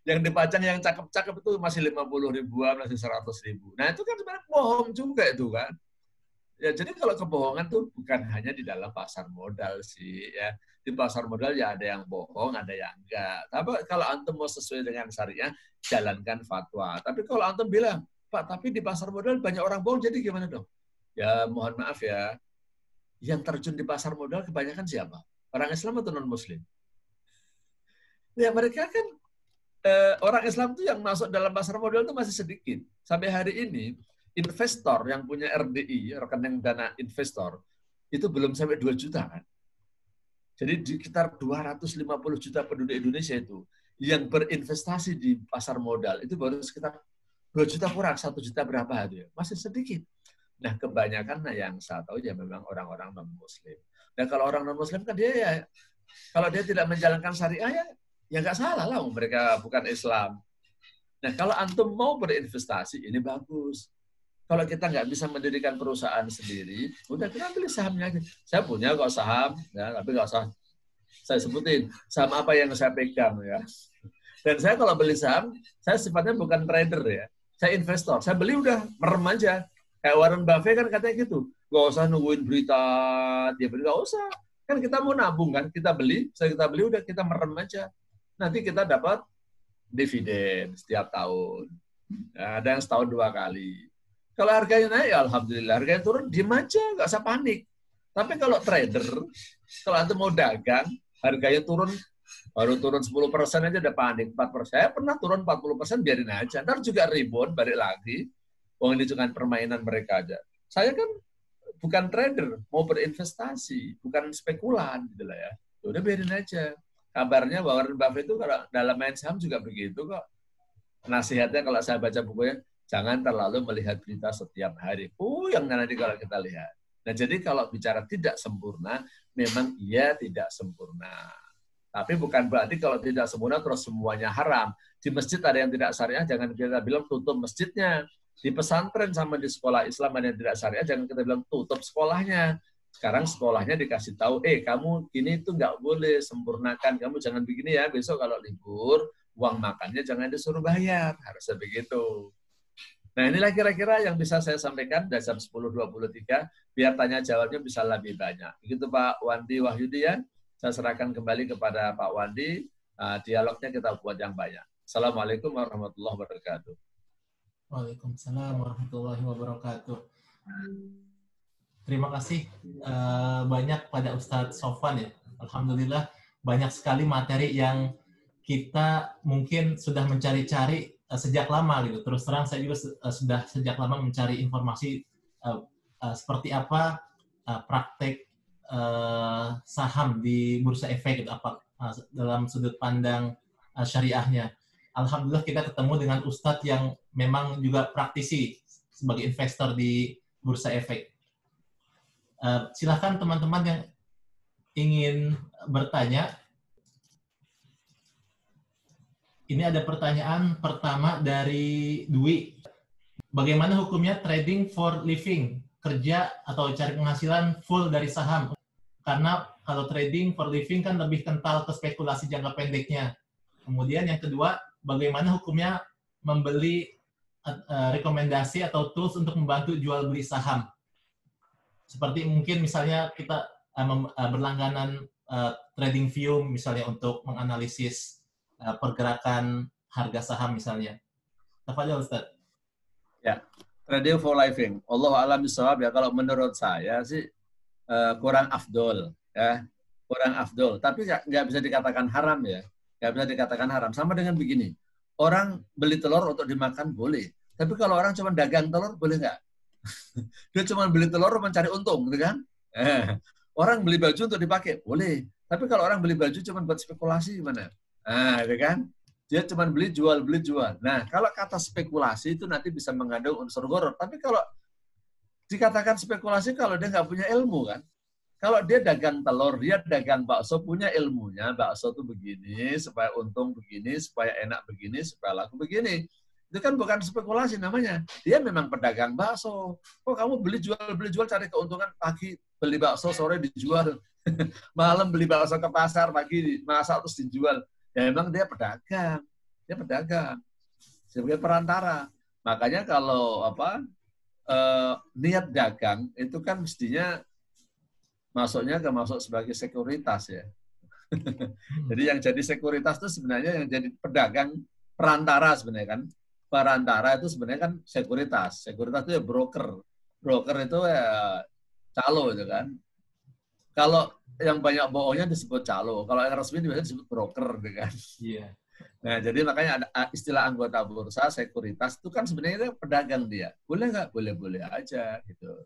Yang dipajang yang cakep-cakep itu masih 50.000-an, masih 100.000. Nah itu kan sebenarnya bohong juga itu kan. Ya jadi kalau kebohongan tuh bukan hanya di dalam pasar modal sih ya. Di pasar modal ya ada yang bohong, ada yang enggak. Tapi kalau antum mau sesuai dengan syariah, jalankan fatwa. Tapi kalau antum bilang, Pak, tapi di pasar modal banyak orang bohong, jadi gimana dong? Ya mohon maaf ya, yang terjun di pasar modal kebanyakan siapa? Orang Islam atau non-Muslim? Ya mereka kan, orang Islam tuh yang masuk dalam pasar modal itu masih sedikit. Sampai hari ini, investor yang punya RDI, rekening dana investor, itu belum sampai 2 juta kan. Jadi di sekitar 250 juta penduduk Indonesia itu yang berinvestasi di pasar modal itu baru sekitar 2 juta kurang, 1 juta berapa itu ya. Masih sedikit. Nah, kebanyakan yang saya tahu ya memang orang-orang non-Muslim. Dan kalau orang non-Muslim kan dia ya, kalau dia tidak menjalankan syariah ya nggak salah lah, mereka bukan Islam. Nah, kalau antum mau berinvestasi, ini bagus. Kalau kita nggak bisa mendirikan perusahaan sendiri, udah kita beli sahamnya aja. Saya punya kok saham, ya, tapi nggak usah saya sebutin saham apa yang saya pegang ya. Dan saya kalau beli saham, saya sifatnya bukan trader ya. Saya investor. Saya beli udah merem aja. Kayak Warren Buffett kan katanya gitu. Nggak usah nungguin berita, dia beli, nggak usah. Kan kita mau nabung kan, kita beli udah kita merem aja. Nanti kita dapat dividen setiap tahun. Nah, ada yang setahun 2 kali. Kalau harganya naik, ya alhamdulillah. Harganya turun, diem aja, nggak usah panik. Tapi kalau trader, kalau antum mau dagang, harganya turun, baru turun 10% aja udah panik, 4%. Saya pernah turun 40%, biarin aja. Ntar juga rebound, balik lagi. Wong ini cuma permainan mereka aja. Saya kan bukan trader, mau berinvestasi, bukan spekulan, gitu lah ya. Udah biarin aja. Kabarnya Warren Buffett itu kalau dalam main saham juga begitu kok. Nasihatnya kalau saya baca bukunya, jangan terlalu melihat berita setiap hari. Yang nanti kalau kita lihat. Nah, jadi kalau bicara tidak sempurna, memang iya tidak sempurna. Tapi bukan berarti kalau tidak sempurna terus semuanya haram. Di masjid ada yang tidak syariah, jangan kita bilang tutup masjidnya. Di pesantren sama di sekolah Islam ada yang tidak syariah, jangan kita bilang tutup sekolahnya. Sekarang sekolahnya dikasih tahu, kamu ini tuh nggak boleh, sempurnakan. Kamu jangan begini ya, besok kalau libur, uang makannya jangan disuruh bayar. Harusnya begitu. Nah, inilah kira-kira yang bisa saya sampaikan dari jam 10.23, biar tanya jawabnya bisa lebih banyak. Begitu Pak Wandi Wahyudi ya. Saya serahkan kembali kepada Pak Wandi. Dialognya kita buat yang banyak. Assalamualaikum warahmatullahi wabarakatuh.
Waalaikumsalam warahmatullahi wabarakatuh. Terima kasih banyak pada Ustadz Sofwan ya. Alhamdulillah banyak sekali materi yang kita mungkin sudah mencari-cari sejak lama gitu. Terus terang saya juga sudah sejak lama mencari informasi seperti apa praktek saham di bursa efek gitu, apa dalam sudut pandang syariahnya. Alhamdulillah kita ketemu dengan Ustadz yang memang juga praktisi sebagai investor di bursa efek. Silakan teman-teman yang ingin bertanya. Ini ada pertanyaan pertama dari Dwi. Bagaimana hukumnya trading for living? Kerja atau cari penghasilan full dari saham? Karena kalau trading for living kan lebih kental ke spekulasi jangka pendeknya. Kemudian yang kedua, bagaimana hukumnya membeli rekomendasi atau tools untuk membantu jual beli saham? Seperti mungkin misalnya kita berlangganan TradingView misalnya untuk menganalisis pergerakan harga saham misalnya. Tafadhol Ustaz.
Ya, trading for living. Allah alam bisawab ya, kalau menurut saya sih kurang afdol ya, kurang afdol. Tapi nggak bisa dikatakan haram ya, nggak bisa dikatakan haram. Sama dengan begini, orang beli telur untuk dimakan boleh, tapi kalau orang cuma dagang telur boleh nggak? Dia cuma beli telur mencari untung, gitu kan? Orang beli baju untuk dipakai boleh, tapi kalau orang beli baju cuma buat spekulasi gimana? Gitu kan? Dia cuma beli jual. Nah, kalau kata spekulasi itu nanti bisa mengandung unsur gharar. Tapi kalau dikatakan spekulasi kalau dia nggak punya ilmu kan? Kalau dia dagang telur, dia dagang bakso, punya ilmunya, bakso itu begini, supaya untung begini, supaya enak begini, supaya laku begini. Itu kan bukan spekulasi namanya. Dia memang pedagang bakso. Kok kamu beli jual cari keuntungan, pagi beli bakso, sore dijual. Malam beli bakso ke pasar, pagi masak terus dijual. Ya memang dia pedagang. Dia pedagang. Sebagai perantara. Makanya kalau niat dagang itu kan mestinya masuk sebagai sekuritas ya. Jadi yang jadi sekuritas itu sebenarnya yang jadi pedagang perantara sebenarnya kan. Perantara itu sebenarnya kan sekuritas. Sekuritas itu ya broker. Broker itu ya calo itu kan. Kalau yang banyak bohongnya disebut calo. Kalau yang resmi biasanya disebut broker gitu kan.
Iya.
Nah, jadi makanya ada istilah anggota bursa, sekuritas itu kan sebenarnya pedagang dia. Boleh nggak? Boleh-boleh aja gitu.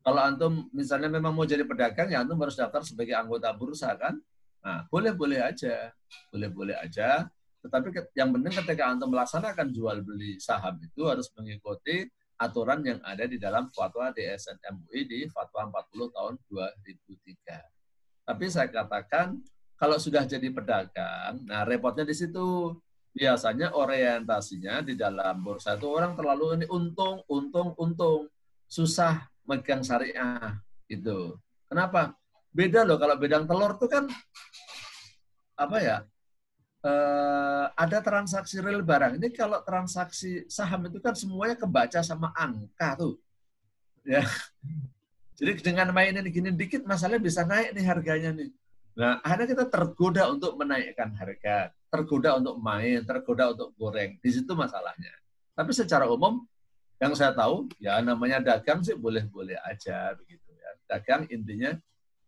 Kalau antum misalnya memang mau jadi pedagang, ya antum harus daftar sebagai anggota bursa kan. Nah, boleh-boleh aja. Boleh-boleh aja. Tetapi yang penting ketika antum melaksanakan jual beli saham itu harus mengikuti aturan yang ada di dalam fatwa DSN MUI di Fatwa 40 tahun 2003. Tapi saya katakan kalau sudah jadi pedagang, nah repotnya di situ. Biasanya orientasinya di dalam bursa itu orang terlalu ini untung. Susah megang syariah gitu. Kenapa? Beda loh kalau bedang telur itu kan ada transaksi real barang. Ini kalau transaksi saham itu kan semuanya kebaca sama angka tuh. Ya. Jadi dengan mainin gini dikit masalahnya bisa naik nih harganya nih. Nah, akhirnya kita tergoda untuk menaikkan harga, tergoda untuk main, tergoda untuk goreng. Di situ masalahnya. Tapi secara umum yang saya tahu ya namanya dagang sih boleh-boleh aja begitu ya. Dagang intinya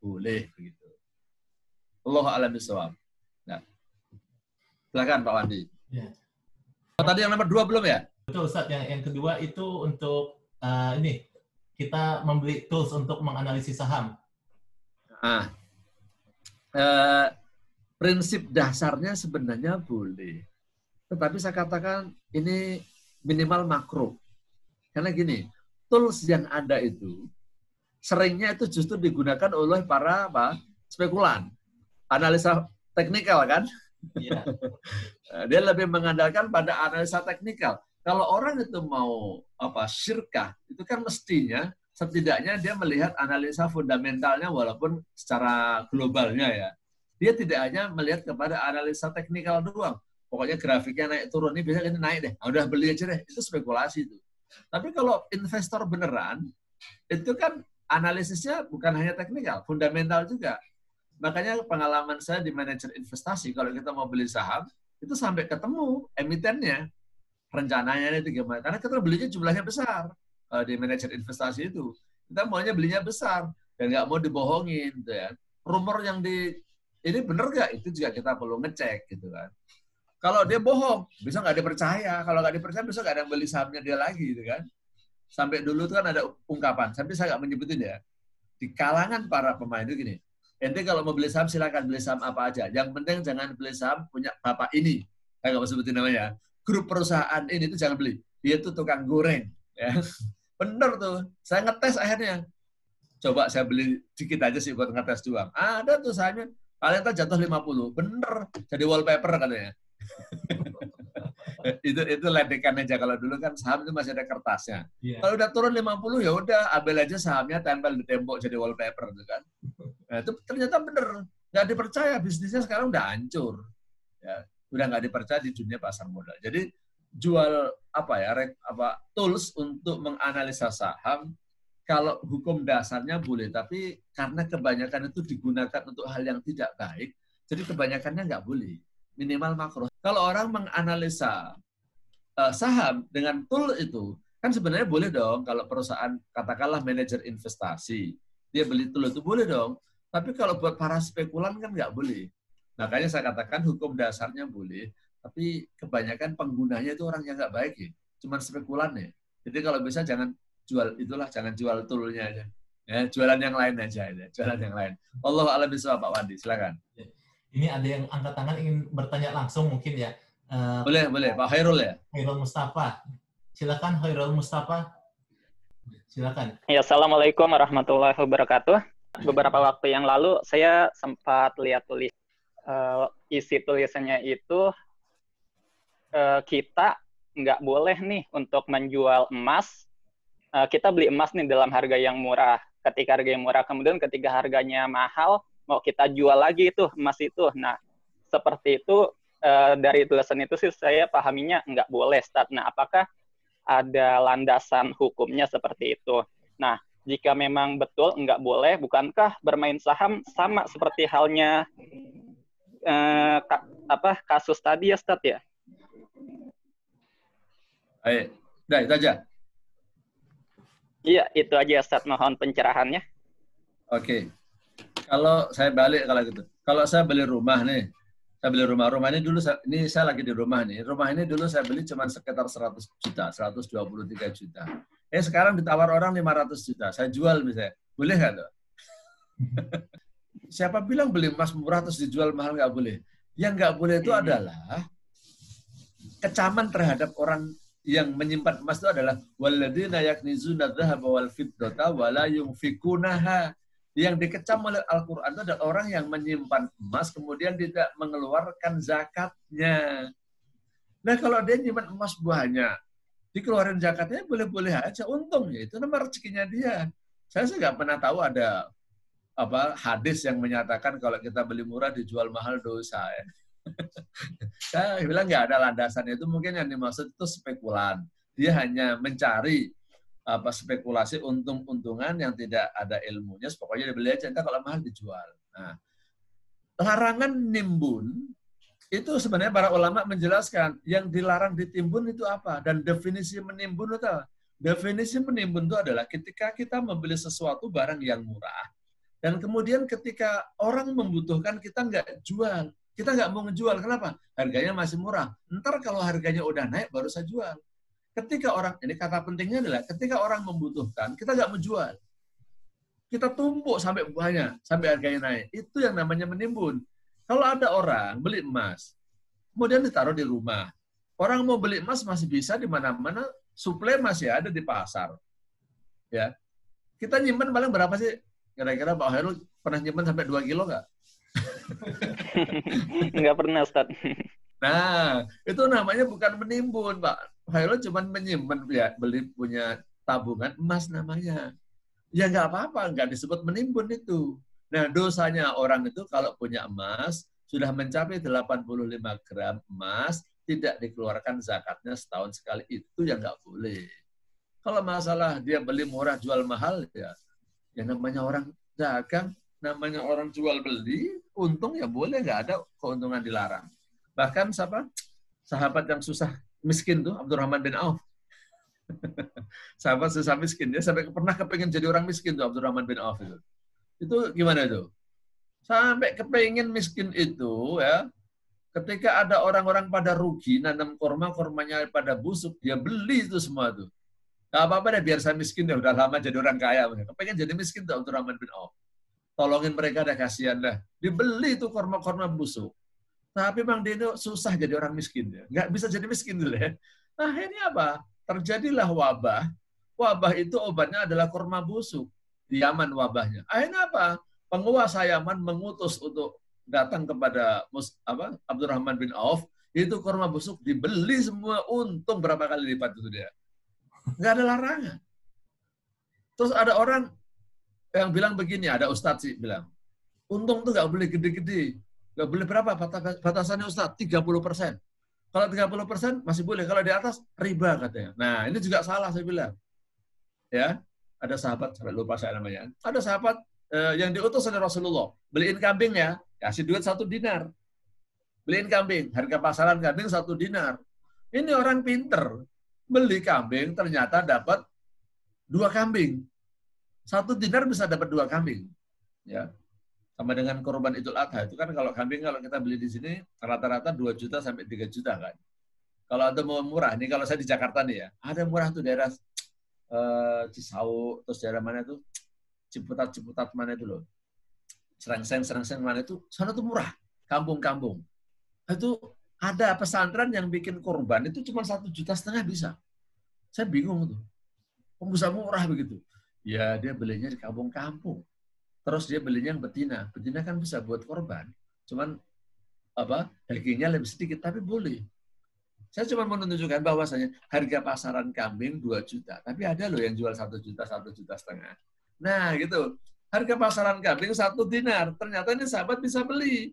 boleh begitu. Allahu a'lam bishawab. Nah. Silakan Pak Wandi. Ya. Tadi yang nomor 2 belum ya?
Betul Ustaz, yang kedua itu untuk ini kita membeli tools untuk menganalisis saham.
Prinsip dasarnya sebenarnya boleh. Tetapi saya katakan ini minimal makro. Karena gini, tools yang ada itu seringnya itu justru digunakan oleh para spekulan. Analisa teknikal kan?
Iya.
Dia lebih mengandalkan pada analisa teknikal. Kalau orang itu mau syirkah, itu kan mestinya setidaknya dia melihat analisa fundamentalnya walaupun secara globalnya ya. Dia tidak hanya melihat kepada analisa teknikal doang. Pokoknya grafiknya naik turun, ini biasanya ini naik deh. Udah beli aja deh, itu spekulasi itu. Tapi kalau investor beneran, itu kan analisisnya bukan hanya teknikal, fundamental juga. Makanya pengalaman saya di manajer investasi, kalau kita mau beli saham, itu sampai ketemu emitennya. Rencananya itu gimana? Karena kita belinya jumlahnya besar di manajer investasi itu. Kita maunya belinya besar dan nggak mau dibohongin, gitu ya. Rumor yang ini bener nggak? Itu juga kita perlu ngecek, gitu kan. Kalau dia bohong, bisa nggak dipercaya. Kalau nggak dipercaya, bisa nggak ada yang beli sahamnya dia lagi, gitu kan. Sampai dulu itu kan ada ungkapan, tapi saya nggak menyebutin ya. Di kalangan para pemain itu gini, ente kalau mau beli saham, silakan beli saham apa aja. Yang penting jangan beli saham punya bapak ini. Saya nggak mau sebutin namanya. Grup perusahaan ini tuh jangan beli. Dia tuh tukang goreng. Ya. Bener tuh. Saya ngetes akhirnya. Coba saya beli dikit aja sih buat ngetes doang. Ada tuh sahamnya. Kalian tuh jatuh 50. Bener. Jadi wallpaper katanya. itu ledekan aja. Kalau dulu kan saham itu masih ada kertasnya. Yeah. Kalau udah turun 50 ya udah ambil aja sahamnya, tempel di tembok jadi wallpaper gitu kan. Nah, itu ternyata bener. Nggak dipercaya, bisnisnya sekarang udah hancur. Ya. Udah nggak dipercaya di dunia pasar modal. Jadi jual tools untuk menganalisa saham, kalau hukum dasarnya boleh, tapi karena kebanyakan itu digunakan untuk hal yang tidak baik, jadi kebanyakannya nggak boleh. Minimal makro. Kalau orang menganalisa saham dengan tool itu, kan sebenarnya boleh dong. Kalau perusahaan katakanlah manajer investasi, dia beli tool itu boleh dong. Tapi kalau buat para spekulan kan nggak boleh. Makanya saya katakan hukum dasarnya boleh, tapi kebanyakan penggunanya itu orang yang nggak baik ya, cuman spekulan ya. Jadi kalau bisa jangan jual toolnya aja. Ya, jualan yang lain aja, ya. Jualan yang lain. Wallahu a'lam bishawab, Pak Wandi, silakan.
Ini ada yang angkat tangan ingin bertanya langsung mungkin ya.
Boleh, Pak Khairul ya.
Khairul Mustafa. Silakan Khairul Mustafa. Silakan.
Ya, Assalamualaikum warahmatullahi wabarakatuh. Beberapa waktu yang lalu saya sempat lihat isi tulisannya itu kita nggak boleh nih untuk menjual emas. Kita beli emas nih dalam harga yang murah. Ketika harga yang murah, kemudian ketika harganya mahal, mau kita jual lagi itu emas itu. Nah, seperti itu dari tulisan itu sih saya pahaminya nggak boleh, Ustaz. Nah, apakah ada landasan hukumnya seperti itu? Nah, jika memang betul nggak boleh, bukankah bermain saham sama seperti halnya kasus tadi ya, Ustaz ya?
Baik, itu aja.
Iya, itu aja, Ustaz. Mohon pencerahannya.
Oke. Kalau saya balik kalau gitu. Kalau saya beli rumah nih, saya beli rumah ini dulu, ini saya lagi di rumah nih. Rumah ini dulu saya beli cuma sekitar 100 juta, 123 juta. Sekarang ditawar orang 500 juta. Saya jual misalnya. Boleh nggak tuh? Siapa bilang beli emas murah terus dijual mahal nggak boleh? Yang nggak boleh itu adalah kecaman terhadap orang yang menyimpan emas itu adalah walladzina yaknizuna dzahaba wal fiddata wa la yunfikunaha. Yang dikecam oleh Al-Qur'an itu adalah orang yang menyimpan emas kemudian tidak mengeluarkan zakatnya. Nah, kalau dia nyimpan emas banyak, dikeluarin zakatnya boleh-boleh aja, untung ya, itu nama rezekinya dia. Saya sih nggak pernah tahu ada hadis yang menyatakan kalau kita beli murah dijual mahal dosa ya. Saya bilang nggak ada landasan. Itu mungkin yang dimaksud itu spekulan. Dia hanya mencari spekulasi untung-untungan yang tidak ada ilmunya. Pokoknya dibeli aja, entah kalau mahal dijual. Nah, larangan nimbun itu sebenarnya para ulama menjelaskan yang dilarang ditimbun itu apa dan definisi menimbun itu apa? Definisi menimbun itu adalah ketika kita membeli sesuatu barang yang murah dan kemudian ketika orang membutuhkan kita nggak jual. Kita nggak mau ngejual. Kenapa? Harganya masih murah. Ntar kalau harganya udah naik, baru saya jual. Ketika orang, ini kata pentingnya adalah, ketika orang membutuhkan, kita nggak menjual. Kita tumpuk sampai banyak, sampai harganya naik. Itu yang namanya menimbun. Kalau ada orang beli emas, kemudian ditaruh di rumah. Orang mau beli emas masih bisa di mana-mana, suplai masih ada di pasar. Ya, kita nyimpan paling berapa sih? Kira-kira Pak Khairul pernah nyimpan sampai 2 kilo nggak?
Nggak pernah, Ustaz.
Nah, itu namanya bukan menimbun, Pak. Khairul cuma menyimpan, ya, beli punya tabungan emas namanya. Ya nggak apa-apa, nggak disebut menimbun itu. Nah, dosanya orang itu kalau punya emas, sudah mencapai 85 gram emas, tidak dikeluarkan zakatnya setahun sekali. Itu yang nggak boleh. Kalau masalah dia beli murah, jual mahal, ya namanya orang dagang, namanya orang jual beli, untung ya boleh, nggak ada keuntungan dilarang. Bahkan sahabat yang susah miskin tuh, Abdurrahman bin Auf. Sahabat susah miskin, dia sampai pernah kepengen jadi orang miskin tuh, Abdurrahman bin Auf itu. Itu gimana itu? Sampai kepengen miskin itu ya, ketika ada orang-orang pada rugi, nanam korma, kormanya pada busuk, dia beli itu semua tuh. Gak apa-apa deh, biar saya miskin deh, udah lama jadi orang kaya. Kepengen jadi miskin tuh Abdurrahman bin Auf. Tolongin mereka, dah kasihan dah. Dibeli itu korma-korma busuk. Tapi Bang Dino susah jadi orang miskin. Ya. Nggak bisa jadi miskin dulu ya. Nah ini apa? Terjadilah wabah. Wabah itu obatnya adalah korma busuk. Di Yaman wabahnya. Akhirnya apa? Penguasa Yaman mengutus untuk datang kepada Abdurrahman bin Auf, itu korma busuk dibeli semua, untung berapa kali lipat itu dia. Nggak ada larangan. Terus ada orang yang bilang begini, ada ustadz sih bilang, untung tuh nggak boleh gede-gede. Nggak boleh berapa batasannya ustadz? 30%. Kalau 30% masih boleh, kalau di atas riba katanya. Nah ini juga salah saya bilang. Ya, ada sahabat, sampai lupa saya namanya, ada sahabat yang diutus oleh Rasulullah, beliin kambing ya, kasih duit 1 dinar. Beliin kambing, harga pasaran kambing 1 dinar. Ini orang pinter, beli kambing ternyata dapat 2 kambing. 1 dinar bisa dapat 2 kambing. Ya. Sama dengan korban Idul Adha, itu kan kalau kambing kalau kita beli di sini rata-rata 2 juta sampai 3 juta kan. Kalau ada mau murah, ini kalau saya di Jakarta nih ya, ada murah tuh daerah Cisau, terus daerah mana tuh? Ciputat mana itu loh. Serengseng mana itu, sana tuh murah, kampung-kampung. Itu ada pesantren yang bikin kurban itu cuma 1,5 juta bisa. Saya bingung tuh. Kok bisa murah begitu? Ya dia belinya di kampung-kampung. Terus dia belinya yang betina. Betina kan bisa buat korban. Cuman dagingnya lebih sedikit, tapi boleh. Saya cuma menunjukkan bahwasanya harga pasaran kambing 2 juta. Tapi ada loh yang jual 1 juta, 1,5 juta. Nah gitu. Harga pasaran kambing 1 dinar. Ternyata ini sahabat bisa beli.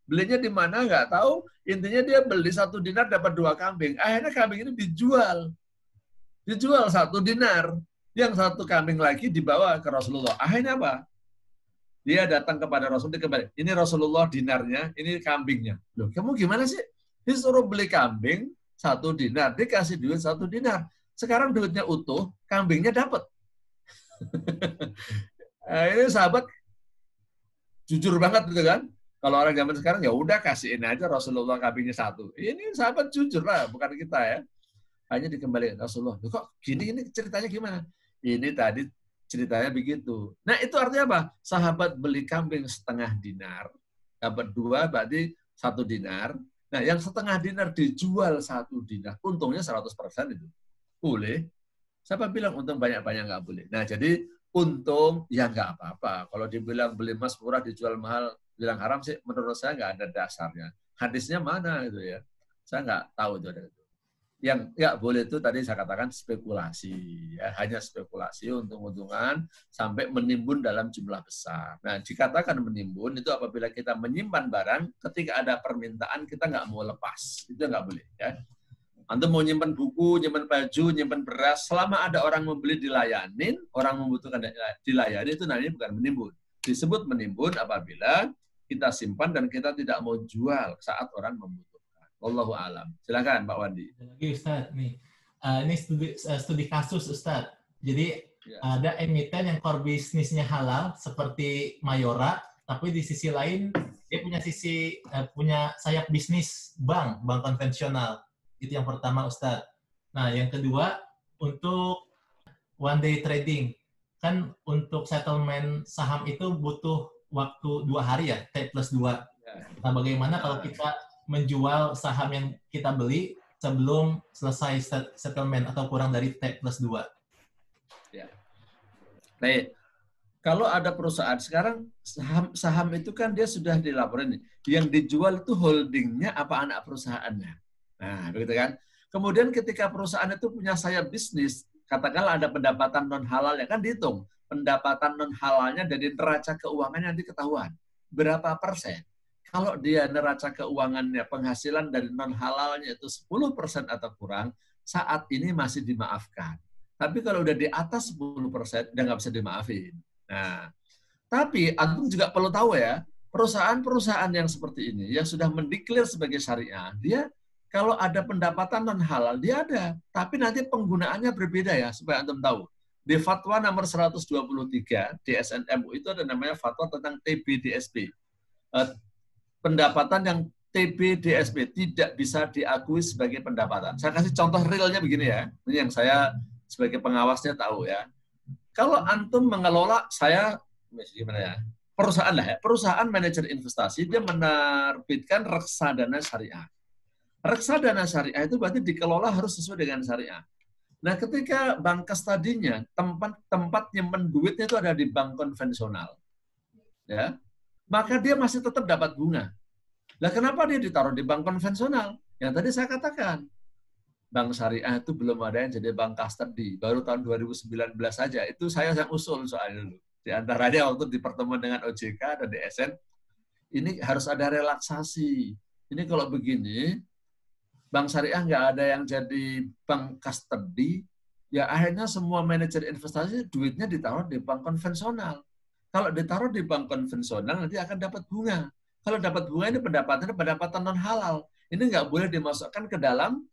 Belinya di mana nggak tahu. Intinya dia beli 1 dinar dapat 2 kambing. Akhirnya kambing ini dijual. Dijual 1 dinar. Yang 1 kambing lagi dibawa ke Rasulullah. Akhirnya apa? Dia datang kepada Rasul, kembali. Ini Rasulullah dinarnya, ini kambingnya. Loh, kamu gimana sih? Disuruh beli kambing 1 dinar, dikasih duit 1 dinar. Sekarang duitnya utuh, kambingnya dapat. Nah, ini sahabat jujur banget gitu kan. Kalau orang zaman sekarang ya udah kasihin aja Rasulullah kambingnya 1. Ini sahabat jujur lah, bukan kita ya. Hanya dikembalikan Rasulullah. Kok gini ini ceritanya gimana? Ini tadi ceritanya begitu. Nah itu artinya apa? Sahabat beli kambing 1,5 dinar, dapat 2 berarti 1 dinar. Nah yang 1,5 dinar dijual 1 dinar, untungnya 100% itu. Boleh. Siapa bilang untung banyak-banyak nggak boleh? Nah jadi untung ya nggak apa-apa. Kalau dibilang beli emas murah dijual mahal, bilang haram sih menurut saya nggak ada dasarnya. Hadisnya mana itu ya? Saya nggak tahu itu ada itu. Yang nggak boleh itu tadi saya katakan spekulasi, ya, hanya spekulasi untung-untungan sampai menimbun dalam jumlah besar. Nah, dikatakan menimbun itu apabila kita menyimpan barang, ketika ada permintaan kita nggak mau lepas, itu nggak boleh. Ya. Antum mau nyimpan buku, nyimpan baju, nyimpan beras, selama ada orang membeli dilayanin, orang membutuhkan dilayani itu namanya bukan menimbun. Disebut menimbun apabila kita simpan dan kita tidak mau jual saat orang membutuhkan. Wallahu alam. Silakan Pak Wandi.
Lagi Ustaz nih. Ini studi kasus Ustaz. Jadi ada emiten yang core bisnisnya halal seperti Mayora, tapi di sisi lain dia punya sayap bisnis bank konvensional. Itu yang pertama Ustaz. Nah, yang kedua untuk one day trading. Kan untuk settlement saham itu butuh waktu 2 hari ya, T+2. Nah, bagaimana kalau kita menjual saham yang kita beli sebelum selesai settlement atau kurang dari T+2.
Ya. Baik. Kalau ada perusahaan sekarang saham itu kan dia sudah dilaporin. Yang dijual itu holdingnya apa anak perusahaannya. Nah, begitu kan. Kemudian ketika perusahaan itu punya sayap bisnis, katakanlah ada pendapatan non halalnya kan dihitung. Pendapatan non halalnya dari neraca keuangannya nanti ketahuan. Berapa persen? Kalau dia neraca keuangannya, penghasilan dari non-halalnya itu 10% atau kurang, saat ini masih dimaafkan. Tapi kalau udah di atas 10%, udah nggak bisa dimaafin. Nah, Tapi antum juga perlu tahu ya, perusahaan-perusahaan yang seperti ini, yang sudah mendeklar sebagai syariah, dia kalau ada pendapatan non halal, dia ada. Tapi nanti penggunaannya berbeda ya, supaya antum tahu. Di fatwa nomor 123 DSN MUI itu ada namanya fatwa tentang TBDSP. Pendapatan yang TBDSP tidak bisa diakui sebagai pendapatan. Saya kasih contoh realnya begini ya. Ini yang saya sebagai pengawasnya tahu ya. Kalau antum mengelola, saya gimana ya? Perusahaan lah ya. Perusahaan manajer investasi dia menerbitkan reksadana syariah. Reksadana syariah itu berarti dikelola harus sesuai dengan syariah. Nah, ketika bank tadinya tempat nyimpen duitnya itu ada di bank konvensional, ya, maka dia masih tetap dapat bunga. Nah, kenapa dia ditaruh di bank konvensional? Yang tadi saya katakan, bank syariah itu belum ada yang jadi bank custody, baru tahun 2019 saja. Itu saya yang usul soalnya dulu. Di antaranya waktu di pertemuan dengan OJK dan DSN, ini harus ada relaksasi. Ini kalau begini, bank syariah nggak ada yang jadi bank custody, ya akhirnya semua manajer investasi duitnya ditaruh di bank konvensional. Kalau ditaruh di bank konvensional nanti akan dapat bunga. Kalau dapat bunga ini pendapatan non halal. Ini nggak boleh dimasukkan ke dalam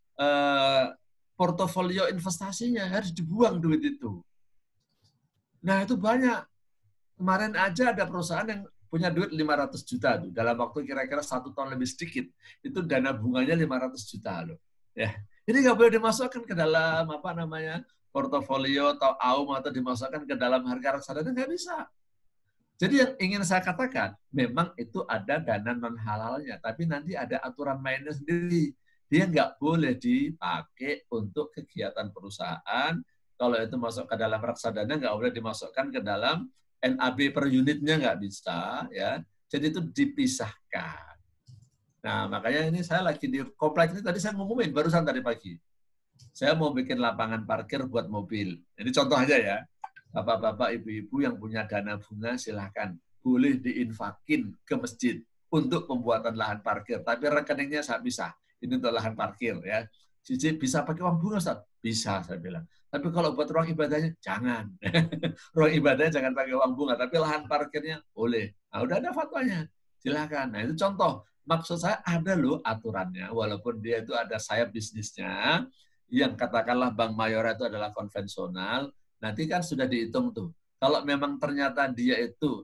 portofolio investasinya, harus dibuang duit itu. Nah itu banyak. Kemarin aja ada perusahaan yang punya duit 500 juta tuh dalam waktu kira-kira 1 tahun lebih sedikit, itu dana bunganya 500 juta loh. Ya, ini nggak boleh dimasukkan ke dalam portofolio atau AUM atau dimasukkan ke dalam harga reksadana, nggak bisa. Jadi yang ingin saya katakan, memang itu ada dana non halalnya, tapi nanti ada aturan mainnya sendiri. Dia nggak boleh dipakai untuk kegiatan perusahaan. Kalau itu masuk ke dalam reksadana, nggak boleh dimasukkan ke dalam NAB per unitnya, nggak bisa, ya. Jadi itu dipisahkan. Nah, makanya ini saya lagi di kompleks ini, tadi saya ngumumin barusan tadi pagi. Saya mau bikin lapangan parkir buat mobil. Ini contoh aja ya. Bapak-bapak, ibu-ibu yang punya dana bunga silahkan. Boleh diinfakin ke masjid untuk pembuatan lahan parkir. Tapi rekeningnya saya pisah. Ini untuk lahan parkir ya. Cici bisa pakai uang bunga, Ustaz? Bisa, saya bilang. Tapi kalau buat ruang ibadahnya, jangan. Ruang ibadahnya jangan pakai uang bunga, tapi lahan parkirnya boleh. Nah, udah ada fatwanya. Silahkan. Nah, itu contoh. Maksud saya ada loh aturannya, walaupun dia itu ada sayap bisnisnya, yang katakanlah Bank Mayora itu adalah konvensional, nanti kan sudah dihitung tuh. Kalau memang ternyata dia itu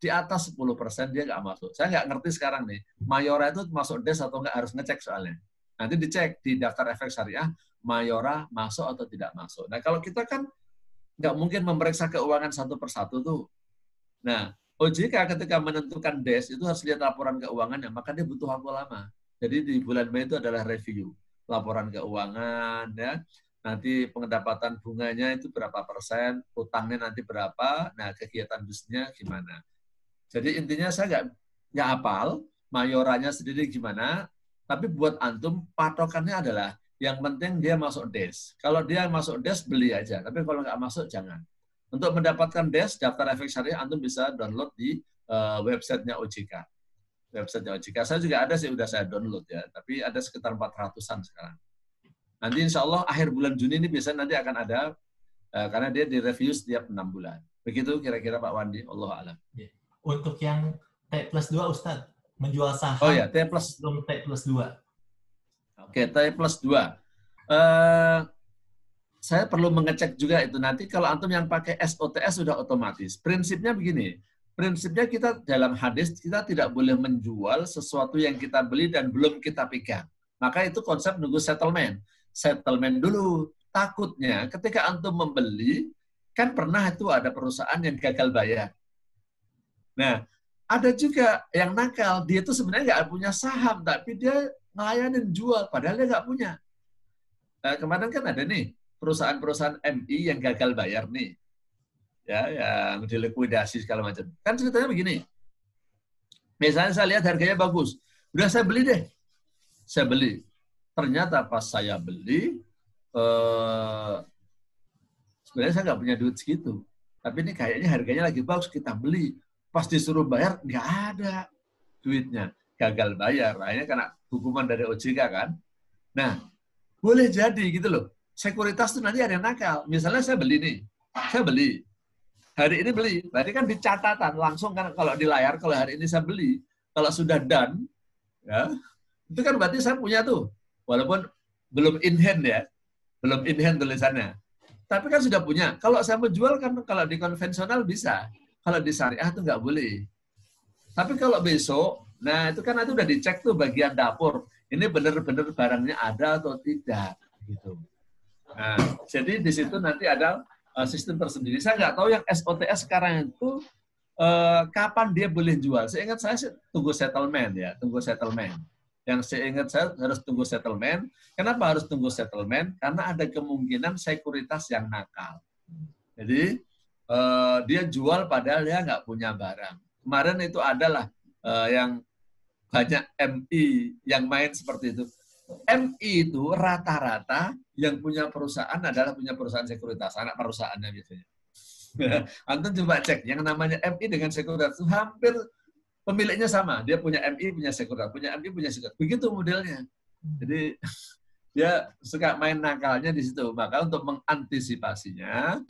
di atas 10%, dia nggak masuk. Saya nggak ngerti sekarang nih, Mayora itu masuk DES atau nggak, harus ngecek soalnya. Nanti dicek di daftar efek syariah, Mayora masuk atau tidak masuk. Nah, kalau kita kan nggak mungkin memeriksa keuangan satu persatu tuh. Nah, OJK ketika menentukan DES itu harus lihat laporan keuangannya, maka dia butuh waktu lama. Jadi di bulan Mei itu adalah review. Laporan keuangan, ya. Nanti pendapatan bunganya itu berapa persen, utangnya nanti berapa, nah kegiatan bisnisnya gimana. Jadi intinya saya nggak hafal, Mayoranya sendiri gimana, tapi buat antum patokannya adalah yang penting dia masuk DES. Kalau dia masuk DES, beli aja. Tapi kalau nggak masuk, jangan. Untuk mendapatkan DES, daftar efek syariah, antum bisa download di websitenya OJK. Websitenya OJK. Saya juga ada sih, udah saya download ya. Tapi ada sekitar 400-an sekarang. Nanti insya Allah akhir bulan Juni ini biasanya nanti akan ada, karena dia direview setiap 6 bulan. Begitu kira-kira Pak Wandi, Allah alam.
Untuk yang T+2 Ustadz, menjual saham,
oh ya, T+2. Oke, T+2. Saya perlu mengecek juga itu. Nanti kalau antum yang pakai SOTS sudah otomatis. Prinsipnya begini. Prinsipnya kita dalam hadis, kita tidak boleh menjual sesuatu yang kita beli dan belum kita pegang. Maka itu konsep nunggu settlement. Settlement dulu. Takutnya ketika antum membeli, kan pernah itu ada perusahaan yang gagal bayar. Nah, ada juga yang nakal. Dia itu sebenarnya nggak punya saham, tapi dia ngelayanin jual, padahal dia nggak punya. Kemarin kan ada nih, perusahaan-perusahaan MI yang gagal bayar nih. Ya, yang dilikuidasi segala macam. Kan ceritanya begini. Misalnya saya lihat harganya bagus. Udah saya beli deh. Saya beli. Ternyata pas saya beli, sebenarnya saya nggak punya duit segitu. Tapi ini kayaknya harganya lagi bagus, kita beli. Pas disuruh bayar, nggak ada duitnya. Gagal bayar. Akhirnya kena hukuman dari OJK kan. Nah, boleh jadi gitu loh. Sekuritas itu nanti ada yang nakal. Misalnya saya beli nih. Saya beli. hari ini beli, berarti kan di catatan langsung kan kalau di layar, kalau hari ini saya beli, kalau sudah done, ya, itu kan berarti saya punya tuh, walaupun belum in hand ya, belum in hand tulisannya, tapi kan sudah punya. Kalau saya mau jual kan kalau di konvensional bisa, kalau di syariah itu nggak boleh. Tapi kalau besok, nah itu kan nanti udah dicek tuh bagian dapur, ini benar-benar barangnya ada atau tidak, gitu. Nah, jadi di situ nanti ada sistem tersendiri. Saya nggak tahu yang SOTS sekarang itu kapan dia boleh jual. Seingat saya sih tunggu settlement ya, tunggu settlement. Yang seingat saya harus tunggu settlement. Kenapa harus tunggu settlement? Karena ada kemungkinan sekuritas yang nakal. Jadi dia jual padahal dia nggak punya barang. Kemarin itu adalah yang banyak MI yang main seperti itu. MI itu rata-rata yang punya perusahaan adalah punya perusahaan sekuritas, anak perusahaannya biasanya. Antum coba cek, yang namanya MI dengan sekuritas itu hampir pemiliknya sama. Dia punya MI, punya sekuritas, punya MI, punya sekuritas. Begitu modelnya. Jadi dia suka main nakalnya di situ. Maka untuk mengantisipasinya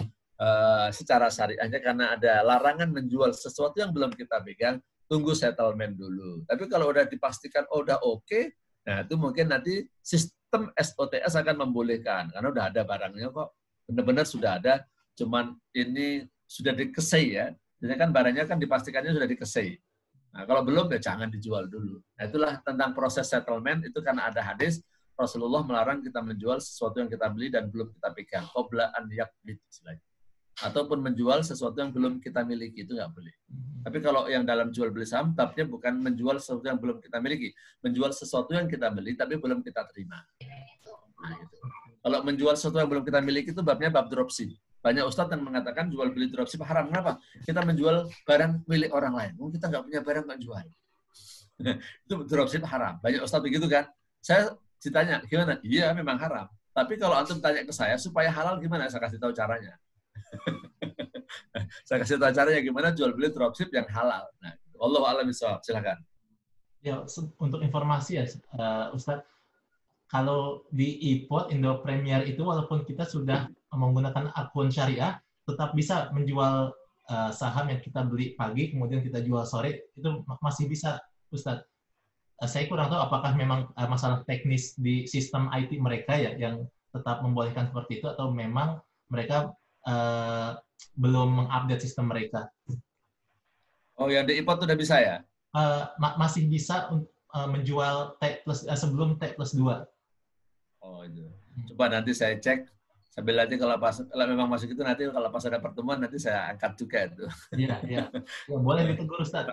secara syariahnya, karena ada larangan menjual sesuatu yang belum kita pegang, tunggu settlement dulu. Tapi kalau udah dipastikan, oh udah oke, nah, itu mungkin nanti sistem SOTS akan membolehkan, karena udah ada barangnya kok, benar-benar sudah ada, cuman ini sudah dikesei ya, jadi kan barangnya kan dipastikannya sudah dikesei. Nah, kalau belum ya jangan dijual dulu. Nah, itulah tentang proses settlement, itu karena ada hadis, Rasulullah melarang kita menjual sesuatu yang kita beli dan belum kita pegang, qabla an yaqbid istilahnya. Ataupun menjual sesuatu yang belum kita miliki, itu nggak boleh. Tapi kalau yang dalam jual beli saham, babnya bukan menjual sesuatu yang belum kita miliki, menjual sesuatu yang kita beli tapi belum kita terima. Nah, gitu. Kalau menjual sesuatu yang belum kita miliki itu babnya bab dropship. Banyak ustadz yang mengatakan jual beli dropship haram. Kenapa? Kita menjual barang milik orang lain. Kita nggak punya barang, nggak jual. Itu dropship haram. Banyak ustadz begitu kan? Saya ditanya, gimana? Iya, memang haram. Tapi kalau antum tanya ke saya, supaya halal gimana? Saya kasih tahu caranya. Saya kasih tahu caranya gimana jual beli dropship yang halal. Nah, wallahu a'lam bishawab. Silakan.
Ya, untuk informasi ya, Ustadz, kalau di iPod Indo Premier itu walaupun kita sudah menggunakan akun syariah, tetap bisa menjual saham yang kita beli pagi kemudian kita jual sore, itu masih bisa, Ustadz. Saya kurang tahu apakah memang masalah teknis di sistem IT mereka ya yang tetap membolehkan seperti itu, atau memang mereka belum mengupdate sistem mereka.
Oh, yang di iPod sudah bisa ya?
Masih bisa menjual T plus sebelum T plus 2.
Oh, itu. Coba nanti saya cek. Sambil nanti kalau memang masuk itu, nanti kalau pas ada pertemuan nanti saya angkat juga itu.
Iya, iya. Ya, boleh ditegur, Ustaz.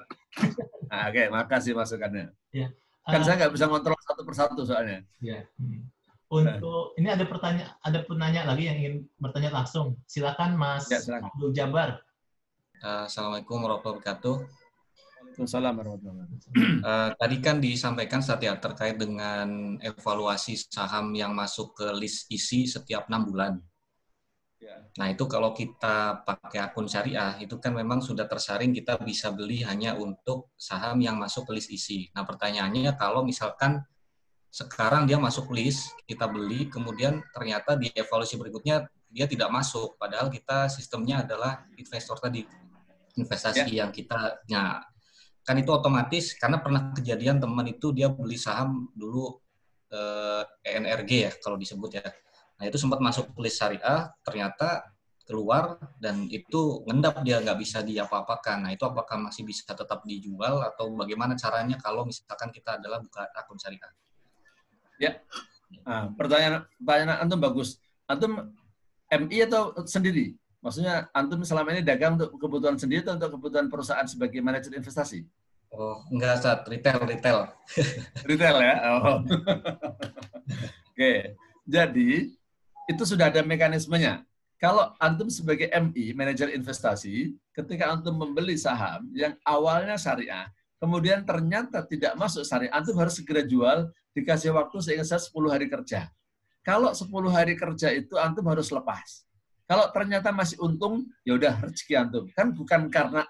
Nah, oke, makasih masukannya.
Ya.
Kan saya nggak bisa kontrol satu persatu soalnya.
Iya. Untuk ini ada penanya lagi yang ingin bertanya langsung. Silakan Mas Abdul Jabar.
Assalamualaikum warahmatullahi wabarakatuh.
Waalaikumsalam warahmatullahi wabarakatuh.
Tadi kan disampaikan ya terkait dengan evaluasi saham yang masuk ke list isi setiap 6 bulan. Nah, itu kalau kita pakai akun syariah, itu kan memang sudah tersaring kita bisa beli hanya untuk saham yang masuk ke list isi. Nah, pertanyaannya kalau misalkan sekarang dia masuk list, kita beli, kemudian ternyata di evaluasi berikutnya dia tidak masuk, padahal kita sistemnya adalah investor tadi, investasi yang kita, nah, kan itu otomatis, karena pernah kejadian teman itu dia beli saham dulu ENRG ya, kalau disebut ya. Nah, itu sempat masuk list syariah, ternyata keluar, dan itu ngendap dia, nggak bisa diapa-apakan. Nah, itu apakah masih bisa tetap dijual, atau bagaimana caranya kalau misalkan kita adalah buka akun syariah?
Ya, nah, pertanyaan antum bagus. Antum MI atau sendiri? Maksudnya antum selama ini dagang untuk kebutuhan sendiri atau untuk kebutuhan perusahaan sebagai manajer investasi?
Oh, enggak, Ustaz. Retail.
Retail ya? Oh. Oke, jadi itu sudah ada mekanismenya. Kalau antum sebagai MI, manajer investasi, ketika antum membeli saham yang awalnya syariah, kemudian ternyata tidak masuk syariah, antum harus segera jual, dikasih waktu seingat saya 10 hari kerja. Kalau 10 hari kerja itu antum harus lepas. Kalau ternyata masih untung, ya udah rezeki antum. Kan bukan karena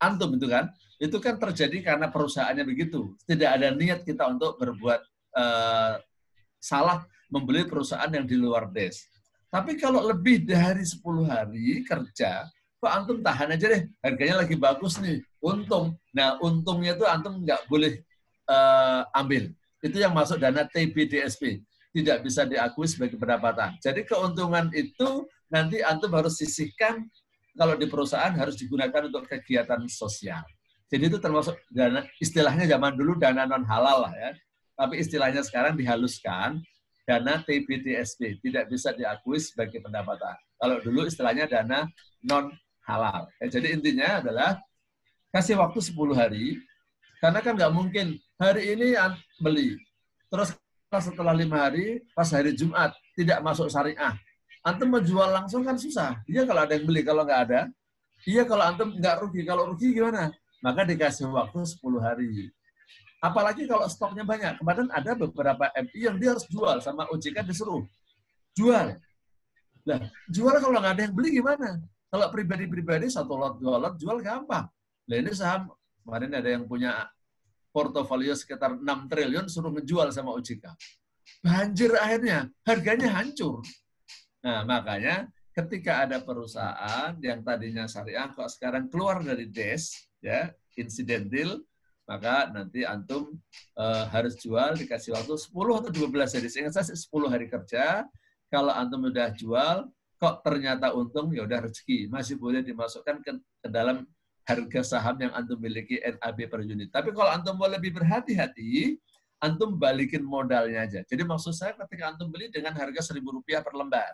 antum itu kan. Itu kan terjadi karena perusahaannya begitu. Tidak ada niat kita untuk berbuat salah membeli perusahaan yang di luar des. Tapi kalau lebih dari 10 hari kerja, kok antum tahan aja deh, harganya lagi bagus nih, untung. Nah, untungnya itu antum nggak boleh ambil. Itu yang masuk dana TBDSP. Tidak bisa diakui sebagai pendapatan. Jadi keuntungan itu nanti antum harus sisihkan, kalau di perusahaan harus digunakan untuk kegiatan sosial. Jadi itu termasuk dana, istilahnya zaman dulu dana non halal lah ya. Tapi istilahnya sekarang dihaluskan, dana TBDSP. Tidak bisa diakui sebagai pendapatan. Kalau dulu istilahnya dana non halal. Ya, jadi intinya adalah kasih waktu 10 hari, karena kan nggak mungkin hari ini beli, terus setelah 5 hari, pas hari Jumat, tidak masuk syariah. Antum menjual langsung kan susah. Iya kalau ada yang beli, kalau nggak ada. Iya kalau antum nggak rugi. Kalau rugi gimana? Maka dikasih waktu 10 hari. Apalagi kalau stoknya banyak. Kemarin ada beberapa MI yang dia harus jual, sama OJK disuruh jual. Nah, jual kalau nggak ada yang beli gimana? Kalau pribadi-pribadi 1 lot, 2 lot jual gampang. Nah ini saham, kemarin ada yang punya portofolio sekitar 6 triliun suruh ngejual sama OJK. Banjir akhirnya, harganya hancur. Nah makanya ketika ada perusahaan yang tadinya syariah kok sekarang keluar dari DES, ya, insidentil, maka nanti antum harus jual, dikasih waktu 10 atau 12 hari. Seingat saya 10 hari kerja. Kalau antum udah jual, kok ternyata untung, ya udah rezeki, masih boleh dimasukkan ke dalam harga saham yang antum miliki NAB per unit. Tapi kalau antum mau lebih berhati-hati, antum balikin modalnya aja. Jadi maksud saya ketika antum beli dengan harga Rp1.000 per lembar.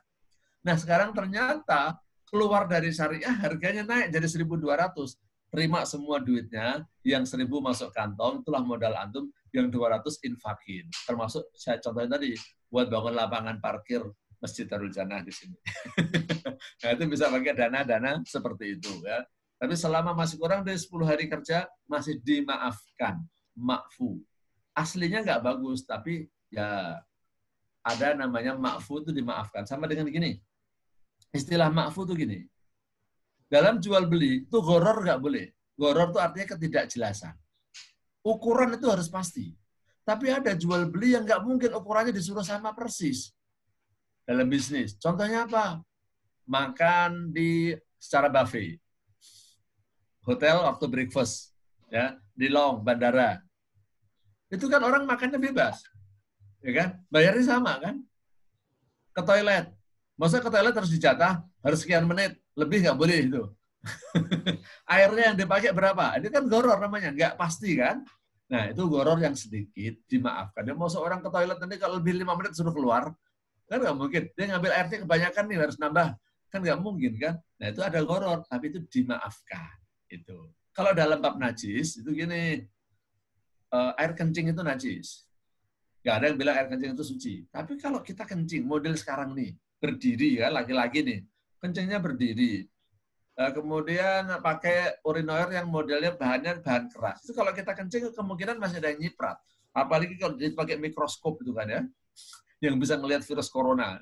Nah sekarang ternyata keluar dari syariah harganya naik jadi 1.200. Terima semua duitnya, yang 1.000 masuk kantong, itulah modal antum, yang 200 infakin. Termasuk saya contohin tadi, buat bangun lapangan parkir Masjid Darul Jannah di sini. Nah itu bisa pakai dana-dana seperti itu ya. Tapi selama masih kurang dari 10 hari kerja, masih dimaafkan. Ma'fu. Aslinya nggak bagus, tapi ya ada namanya ma'fu itu dimaafkan. Sama dengan gini. Istilah ma'fu itu gini. Dalam jual beli, itu goror nggak boleh. Goror itu artinya ketidakjelasan. Ukuran itu harus pasti. Tapi ada jual beli yang nggak mungkin ukurannya disuruh sama persis. Dalam bisnis. Contohnya apa? Makan secara buffet. Hotel waktu breakfast, ya, di Long, bandara. Itu kan orang makannya bebas. Ya kan? Bayarnya sama kan? Ke toilet. Masa ke toilet harus dijatah, harus sekian menit, lebih nggak boleh itu. Airnya yang dipakai berapa? Ini kan goror namanya, nggak pasti kan? Nah, itu goror yang sedikit dimaafkan. Dia mau seorang ke toilet nanti kalau lebih 5 menit suruh keluar, kan nggak mungkin. Dia ngambil airnya kebanyakan nih, harus nambah. Kan nggak mungkin kan? Nah, itu ada goror, tapi itu dimaafkan. Itu. Kalau dalam bab najis, itu gini, air kencing itu najis. Nggak ada yang bilang air kencing itu suci. Tapi kalau kita kencing, model sekarang nih, berdiri ya, laki-laki nih, kencingnya berdiri. Kemudian pakai urinoir yang modelnya bahan keras. Itu kalau kita kencing, kemungkinan masih ada yang nyiprat. Apalagi kalau dipakai mikroskop itu kan ya, yang bisa ngelihat virus corona.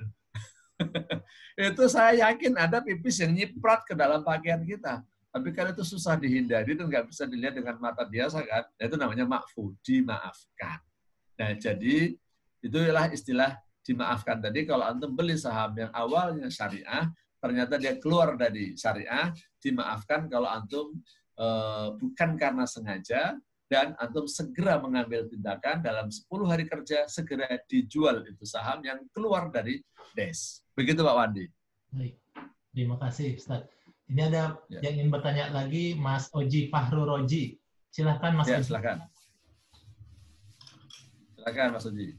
Itu saya yakin ada pipis yang nyiprat ke dalam pakaian kita. Tapi kan itu susah dihindari dan nggak bisa dilihat dengan mata biasa kan. Nah, itu namanya ma'fu, dimaafkan. Nah, jadi itulah istilah dimaafkan tadi. Kalau antum beli saham yang awalnya syariah, ternyata dia keluar dari syariah, dimaafkan kalau antum bukan karena sengaja, dan antum segera mengambil tindakan dalam 10 hari kerja, segera dijual itu saham yang keluar dari DES. Begitu Pak Wandi.
Baik, terima kasih Ustaz. Ini ada yang ingin bertanya lagi, Mas Oji Fahru Roji. Silakan Mas Oji.
Silakan. Silakan Mas Oji.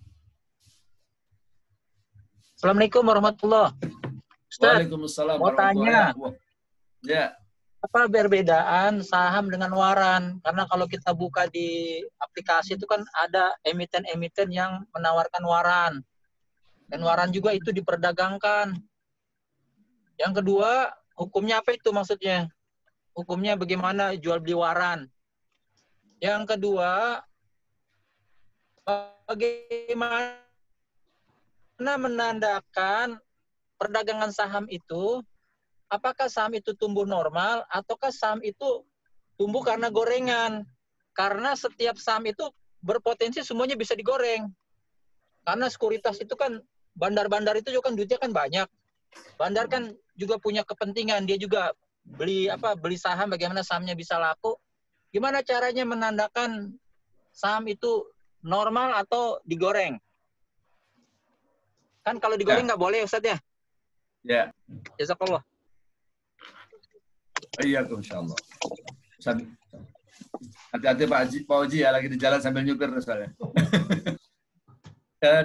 Assalamualaikum warahmatullahi wabarakatuh.
Waalaikumsalam.
Mau tanya,
ya,
apa perbedaan saham dengan waran? Karena kalau kita buka di aplikasi itu kan ada emiten-emiten yang menawarkan waran. Dan waran juga itu diperdagangkan. Yang kedua, hukumnya apa itu maksudnya? Hukumnya bagaimana jual beli waran? Yang kedua, bagaimana menandakan perdagangan saham itu, apakah saham itu tumbuh normal ataukah saham itu tumbuh karena gorengan? Karena setiap saham itu berpotensi semuanya bisa digoreng. Karena sekuritas itu kan, bandar-bandar itu juga kan duitnya kan banyak. Bandar kan juga punya kepentingan, dia juga beli saham, bagaimana sahamnya bisa laku? Gimana caranya menandakan saham itu normal atau digoreng? Kan kalau digoreng nggak boleh, Ustadz ya?
Ya.
Jazakallah.
Iya, insyaallah. Hati-hati Pak Oji ya, lagi di jalan sambil nyupir soalnya.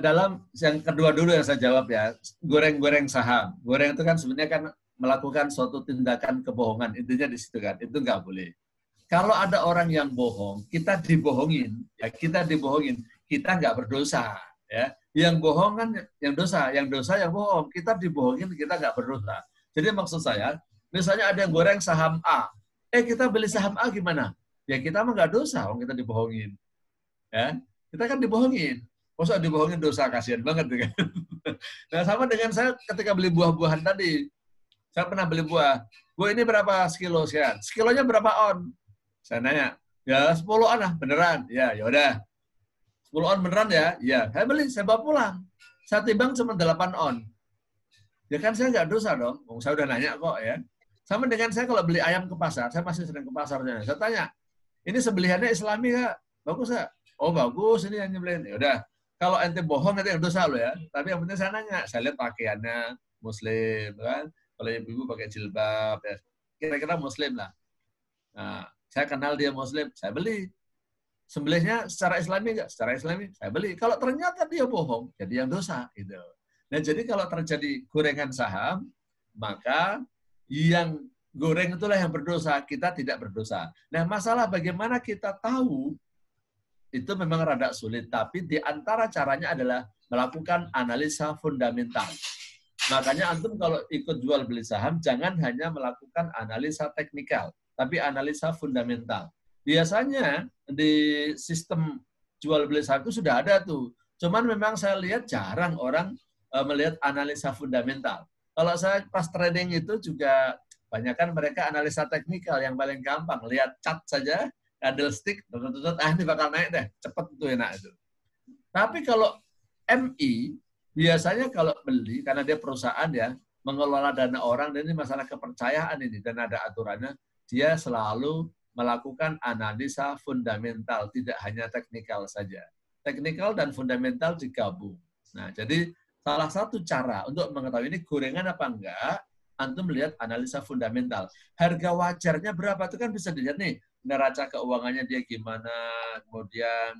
Dalam yang kedua dulu yang saya jawab ya, goreng-goreng saham. Goreng itu kan sebenarnya kan melakukan suatu tindakan kebohongan, intinya di situ kan, itu nggak boleh. Kalau ada orang yang bohong, kita dibohongin, ya kita dibohongin, kita nggak berdosa, ya. Yang bohong kan yang dosa yang bohong, kita dibohongin, kita nggak berdosa. Jadi maksud saya, misalnya ada yang goreng saham A, kita beli saham A gimana? Ya kita mah nggak dosa, kita dibohongin, ya. Kita kan dibohongin. Masa dibohongin dosa, kasihan banget kan. Nah sama dengan saya ketika beli buah-buahan tadi. Saya pernah beli buah. Bu ini berapa sekilo sekian? Sekilonya berapa on? Saya nanya. Ya 10 on lah, beneran. Ya yaudah. 10 on beneran ya? Ya. Saya beli, saya bawa pulang. Saya timbang cuma 8 on. Ya kan saya nggak dosa dong. Saya udah nanya kok ya. Sama dengan saya kalau beli ayam ke pasar, saya masih sering ke pasar. Saya tanya, ini sebelihannya Islami nggak? Bagus nggak? Oh bagus, ini yang nyebelin. Ya udah. Kalau ente bohong itu yang dosa lo ya. Tapi yang penting saya nanya, saya lihat pakaiannya Muslim kan. Kalau ibu-ibu pakai jilbab, ya. Kira-kira Muslim lah. Nah, saya kenal dia Muslim, saya beli. Sembelihnya secara Islami nggak? Secara Islami, saya beli. Kalau ternyata dia bohong, jadi yang dosa. Gitu. Nah, jadi kalau terjadi gorengan saham, maka yang goreng itulah yang berdosa, kita tidak berdosa. Nah, masalah bagaimana kita tahu itu memang rada sulit, tapi di antara caranya adalah melakukan analisa fundamental. Makanya antum kalau ikut jual beli saham, jangan hanya melakukan analisa teknikal, tapi analisa fundamental. Biasanya di sistem jual beli saham itu sudah ada tuh. Cuman memang saya lihat jarang orang melihat analisa fundamental. Kalau saya pas trading itu juga banyakkan mereka analisa teknikal yang paling gampang. Lihat chart saja, candlestick, ini bakal naik deh, cepet itu enak itu. Tapi kalau MI, biasanya kalau beli, karena dia perusahaan ya, mengelola dana orang, dan ini masalah kepercayaan ini, dan ada aturannya, dia selalu melakukan analisa fundamental, tidak hanya teknikal saja. Teknikal dan fundamental digabung. Nah, jadi salah satu cara untuk mengetahui ini gorengan apa enggak, antum melihat analisa fundamental. Harga wajarnya berapa, itu kan bisa dilihat nih, neraca keuangannya dia gimana, kemudian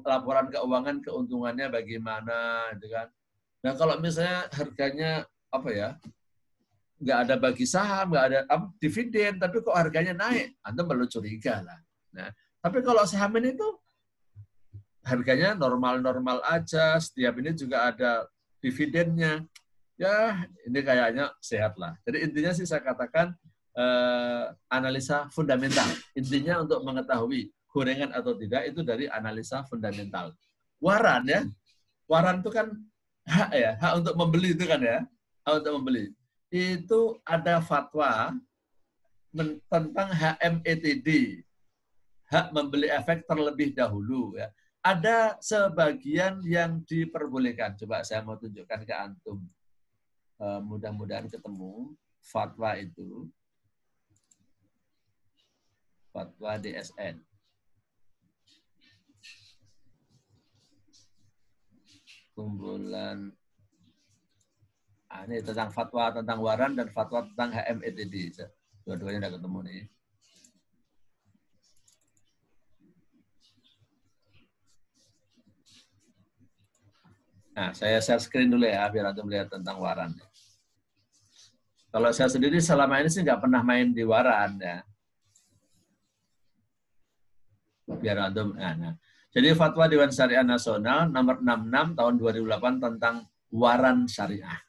laporan keuangan keuntungannya bagaimana, gitu kan. Nah kalau misalnya harganya apa ya, nggak ada bagi saham, nggak ada dividen, tapi kok harganya naik, Anda perlu curiga lah. Nah tapi kalau saham ini tuh harganya normal-normal aja, setiap ini juga ada dividennya, ya ini kayaknya sehat lah. Jadi intinya sih saya katakan analisa fundamental. Intinya untuk mengetahui gorengan atau tidak itu dari analisa fundamental. Waran ya, waran itu kan hak ya, hak untuk membeli itu kan ya, hak untuk membeli. Itu ada fatwa tentang HMETD, hak membeli efek terlebih dahulu ya. Ada sebagian yang diperbolehkan. Coba saya mau tunjukkan ke antum. Mudah-mudahan ketemu fatwa itu. Fatwa DSN. Kumpulan ini tentang fatwa tentang waran dan fatwa tentang HMETD. Dua-duanya udah ketemu nih. Nah, saya share screen dulu ya, biar antum lihat tentang waran. Kalau saya sendiri selama ini sih nggak pernah main di waran ya. Biar antum. Nah. Jadi Fatwa Dewan Syariah Nasional nomor 66 tahun 2008 tentang waran syariah.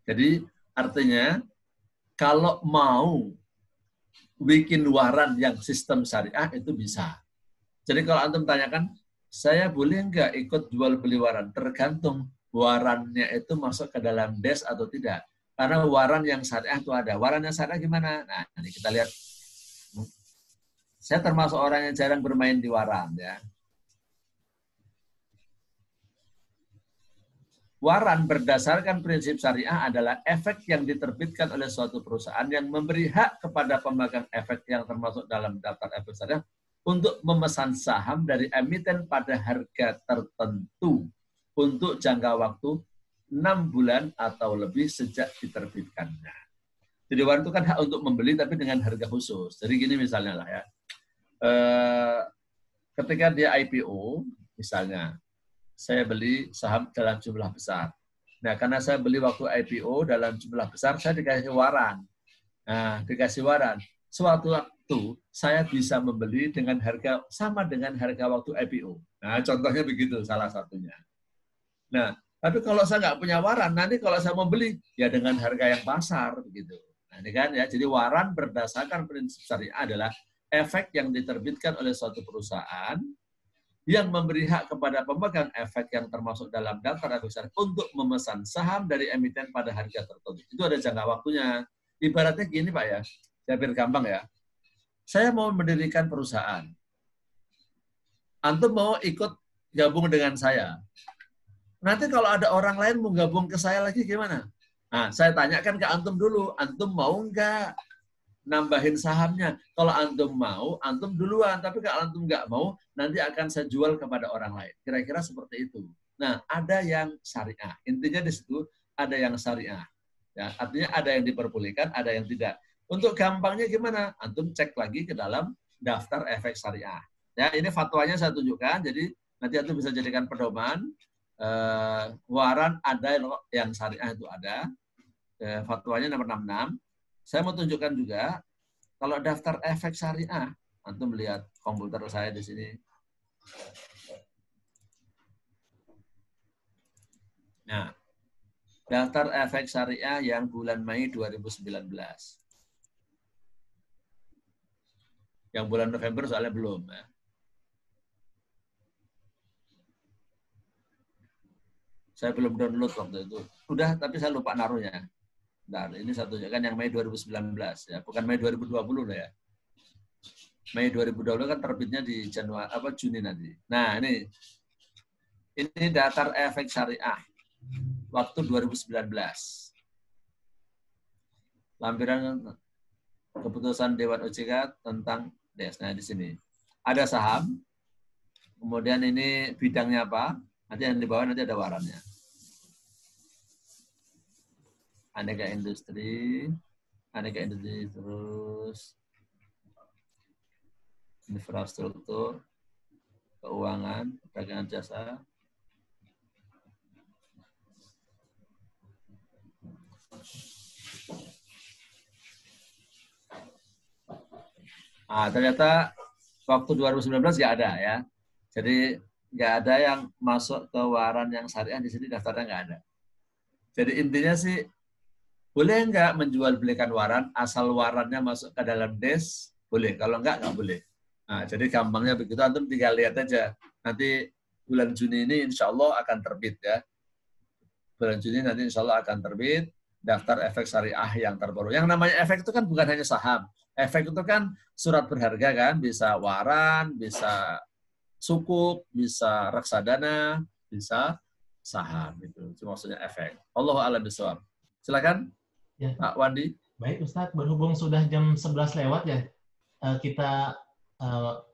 Jadi artinya kalau mau bikin waran yang sistem syariah itu bisa. Jadi kalau antum tanyakan, saya boleh nggak ikut jual beli waran? Tergantung warannya itu masuk ke dalam DES atau tidak. Karena waran yang syariah itu ada. Waran yang syariah gimana? Nah, ini kita lihat. Saya termasuk orang yang jarang bermain di waran ya. waran berdasarkan prinsip syariah adalah efek yang diterbitkan oleh suatu perusahaan yang memberi hak kepada pemegang efek yang termasuk dalam daftar efek syariah untuk memesan saham dari emiten pada harga tertentu untuk jangka waktu 6 bulan atau lebih sejak diterbitkannya. Jadi waran itu kan hak untuk membeli tapi dengan harga khusus. Jadi gini misalnya lah ya, ketika dia IPO misalnya, saya beli saham dalam jumlah besar. Nah, karena saya beli waktu IPO dalam jumlah besar, saya dikasih waran. Nah, dikasih waran. Suatu waktu, saya bisa membeli dengan harga sama dengan harga waktu IPO. Nah, contohnya begitu, salah satunya. Nah, tapi kalau saya nggak punya waran, nanti kalau saya mau beli, ya dengan harga yang pasar. Begitu. Nah, ini kan ya, jadi waran berdasarkan prinsip syariah adalah efek yang diterbitkan oleh suatu perusahaan yang memberi hak kepada pemegang efek yang termasuk dalam daftar efek syariah untuk memesan saham dari emiten pada harga tertentu. Itu ada jangka waktunya. Ibaratnya gini Pak ya, saya biar gampang ya. Saya mau mendirikan perusahaan. Antum mau ikut gabung dengan saya. Nanti kalau ada orang lain mau gabung ke saya lagi gimana? Nah, saya tanyakan ke antum dulu, antum mau nggak nambahin sahamnya? Kalau antum mau, antum duluan. Tapi kalau antum nggak mau, nanti akan saya jual kepada orang lain. Kira-kira seperti itu. Nah, ada yang syariah. Intinya di situ ada yang syariah. Ya, artinya ada yang diperbolehkan, ada yang tidak. Untuk gampangnya gimana? Antum cek lagi ke dalam daftar efek syariah. Ya, ini fatwanya saya tunjukkan. Jadi nanti antum bisa jadikan pedoman. Waran ada yang syariah itu ada. Fatwanya nomor 66. Saya mau tunjukkan juga, kalau daftar efek syariah, antum lihat komputer saya di sini. Nah, daftar efek syariah yang bulan Mei 2019. Yang bulan November soalnya belum. Ya. Saya belum download waktu itu. Udah, tapi saya lupa naruhnya. Nah, ini satunya kan yang Mei 2019 ya, bukan Mei 2020 lah ya. Mei 2020 kan terbitnya di Juni nanti. Nah, ini daftar efek syariah waktu 2019. Lampiran keputusan Dewan OJK tentang DES. Nah, di sini ada saham. Kemudian ini bidangnya apa? Nanti yang di bawah nanti ada warannya. Aneka industri terus infrastruktur, keuangan, perdagangan jasa, ternyata waktu 2019 nggak ada ya. Jadi nggak ada yang masuk ke waran yang syariah di sini, daftarnya nggak ada. Jadi intinya sih, boleh nggak menjual belikan waran, asal warannya masuk ke dalam DES, boleh. Kalau nggak boleh. Nah, jadi gampangnya begitu, antum tinggal lihat aja. Nanti bulan Juni ini insya Allah akan terbit ya. Bulan Juni nanti insya Allah akan terbit daftar efek syariah yang terbaru. Yang namanya efek itu kan bukan hanya saham. Efek itu kan surat berharga kan, bisa waran, bisa sukuk, bisa reksadana, bisa saham. Itu maksudnya efek. Allahu a'lam bishawab. Silakan. Ya. Pak Wandi.
Baik Ustadz, berhubung sudah jam 11 lewat ya, kita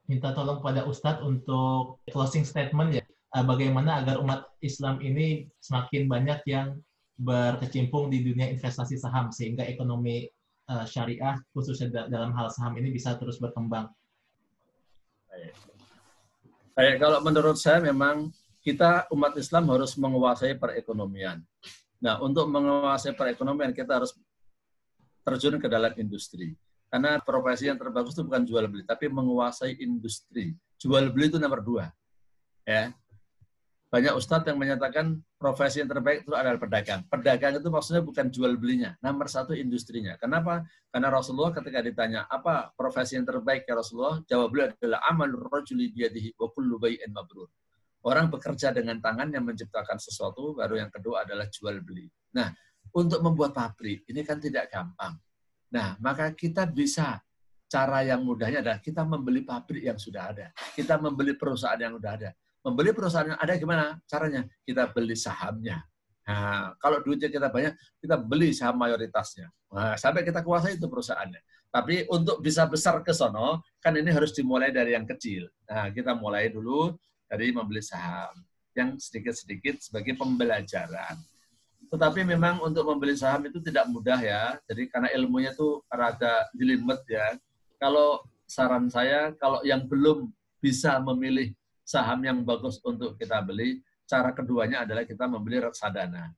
minta tolong pada Ustadz untuk closing statement ya, bagaimana agar umat Islam ini semakin banyak yang berkecimpung di dunia investasi saham, sehingga ekonomi syariah, khususnya dalam hal saham ini bisa terus berkembang.
Baik, kalau menurut saya memang kita umat Islam harus menguasai perekonomian. Nah, untuk menguasai perekonomian, kita harus terjun ke dalam industri. Karena profesi yang terbagus itu bukan jual beli, tapi menguasai industri. Jual beli itu nomor 2. Ya. Banyak ustadz yang menyatakan profesi yang terbaik itu adalah pedagang. Pedagang itu maksudnya bukan jual belinya, nomor 1 industrinya. Kenapa? Karena Rasulullah ketika ditanya, apa profesi yang terbaik ya Rasulullah? Jawab beliau adalah amalur rajuli biyadihi wa kullu bai'in mabrur. Orang bekerja dengan tangannya menciptakan sesuatu, baru yang kedua adalah jual beli. Nah, untuk membuat pabrik, ini kan tidak gampang. Nah, maka kita bisa, cara yang mudahnya adalah kita membeli pabrik yang sudah ada. Kita membeli perusahaan yang sudah ada. Membeli perusahaan yang ada gimana caranya? Kita beli sahamnya. Nah, kalau duitnya kita banyak, kita beli saham mayoritasnya. Nah, sampai kita kuasai itu perusahaannya. Tapi untuk bisa besar ke sono, kan ini harus dimulai dari yang kecil. Nah, kita mulai dulu dari membeli saham yang sedikit-sedikit sebagai pembelajaran. Tetapi memang untuk membeli saham itu tidak mudah ya. Jadi karena ilmunya tuh rada jelimet ya. Kalau saran saya, kalau yang belum bisa memilih saham yang bagus untuk kita beli, cara keduanya adalah kita membeli reksadana.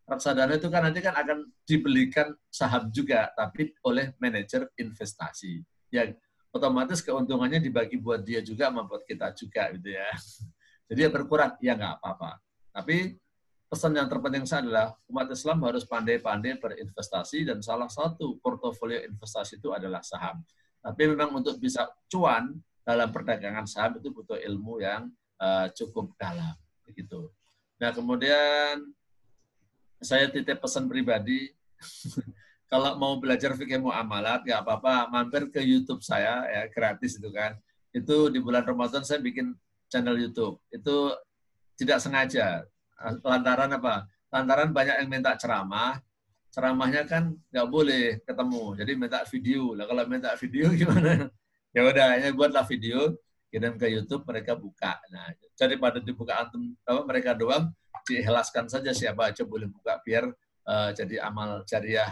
Reksadana itu kan nanti kan akan dibelikan saham juga, tapi oleh manajer investasi. Ya, otomatis keuntungannya dibagi buat dia juga, membuat kita juga, gitu ya. Jadi ya berkurang, ya nggak apa-apa. Tapi pesan yang terpenting saya adalah umat Islam harus pandai-pandai berinvestasi, dan salah satu portofolio investasi itu adalah saham. Tapi memang untuk bisa cuan dalam perdagangan saham itu butuh ilmu yang cukup dalam. Begitu. Nah, kemudian saya titip pesan pribadi, kalau mau belajar fikih muamalat, nggak apa-apa, mampir ke YouTube saya, ya gratis itu kan. Itu di bulan Ramadan saya bikin channel YouTube. Itu tidak sengaja. Lantaran apa? Lantaran banyak yang minta ceramah. Ceramahnya kan nggak boleh ketemu, jadi minta video. Lah kalau minta video gimana? Ya udah, ya buatlah video, kirim ke YouTube, mereka buka. Nah, daripada dibuka antum mereka doang, diikhlaskan saja siapa aja boleh buka, biar jadi amal jariah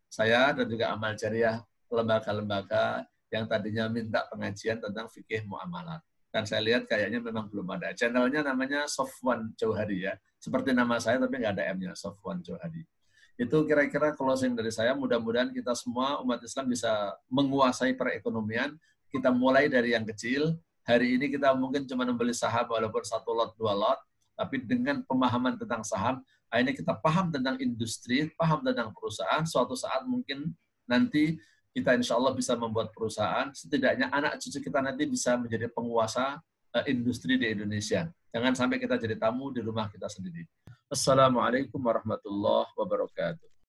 saya dan juga amal jariah lembaga-lembaga yang tadinya minta pengajian tentang fikih muamalat. Dan saya lihat kayaknya memang belum ada. Channelnya namanya Sofwan Jauhari ya, seperti nama saya tapi nggak ada M-nya, Sofwan Jauhari. Itu kira-kira closing dari saya. Mudah-mudahan kita semua umat Islam bisa menguasai perekonomian. Kita mulai dari yang kecil. Hari ini kita mungkin cuma membeli saham walaupun 1 lot, 2 lot, tapi dengan pemahaman tentang saham, akhirnya kita paham tentang industri, paham tentang perusahaan. Suatu saat mungkin nanti kita insya Allah bisa membuat perusahaan. Setidaknya anak cucu kita nanti bisa menjadi penguasa industri di Indonesia. Jangan sampai kita jadi tamu di rumah kita sendiri. Assalamualaikum warahmatullahi wabarakatuh.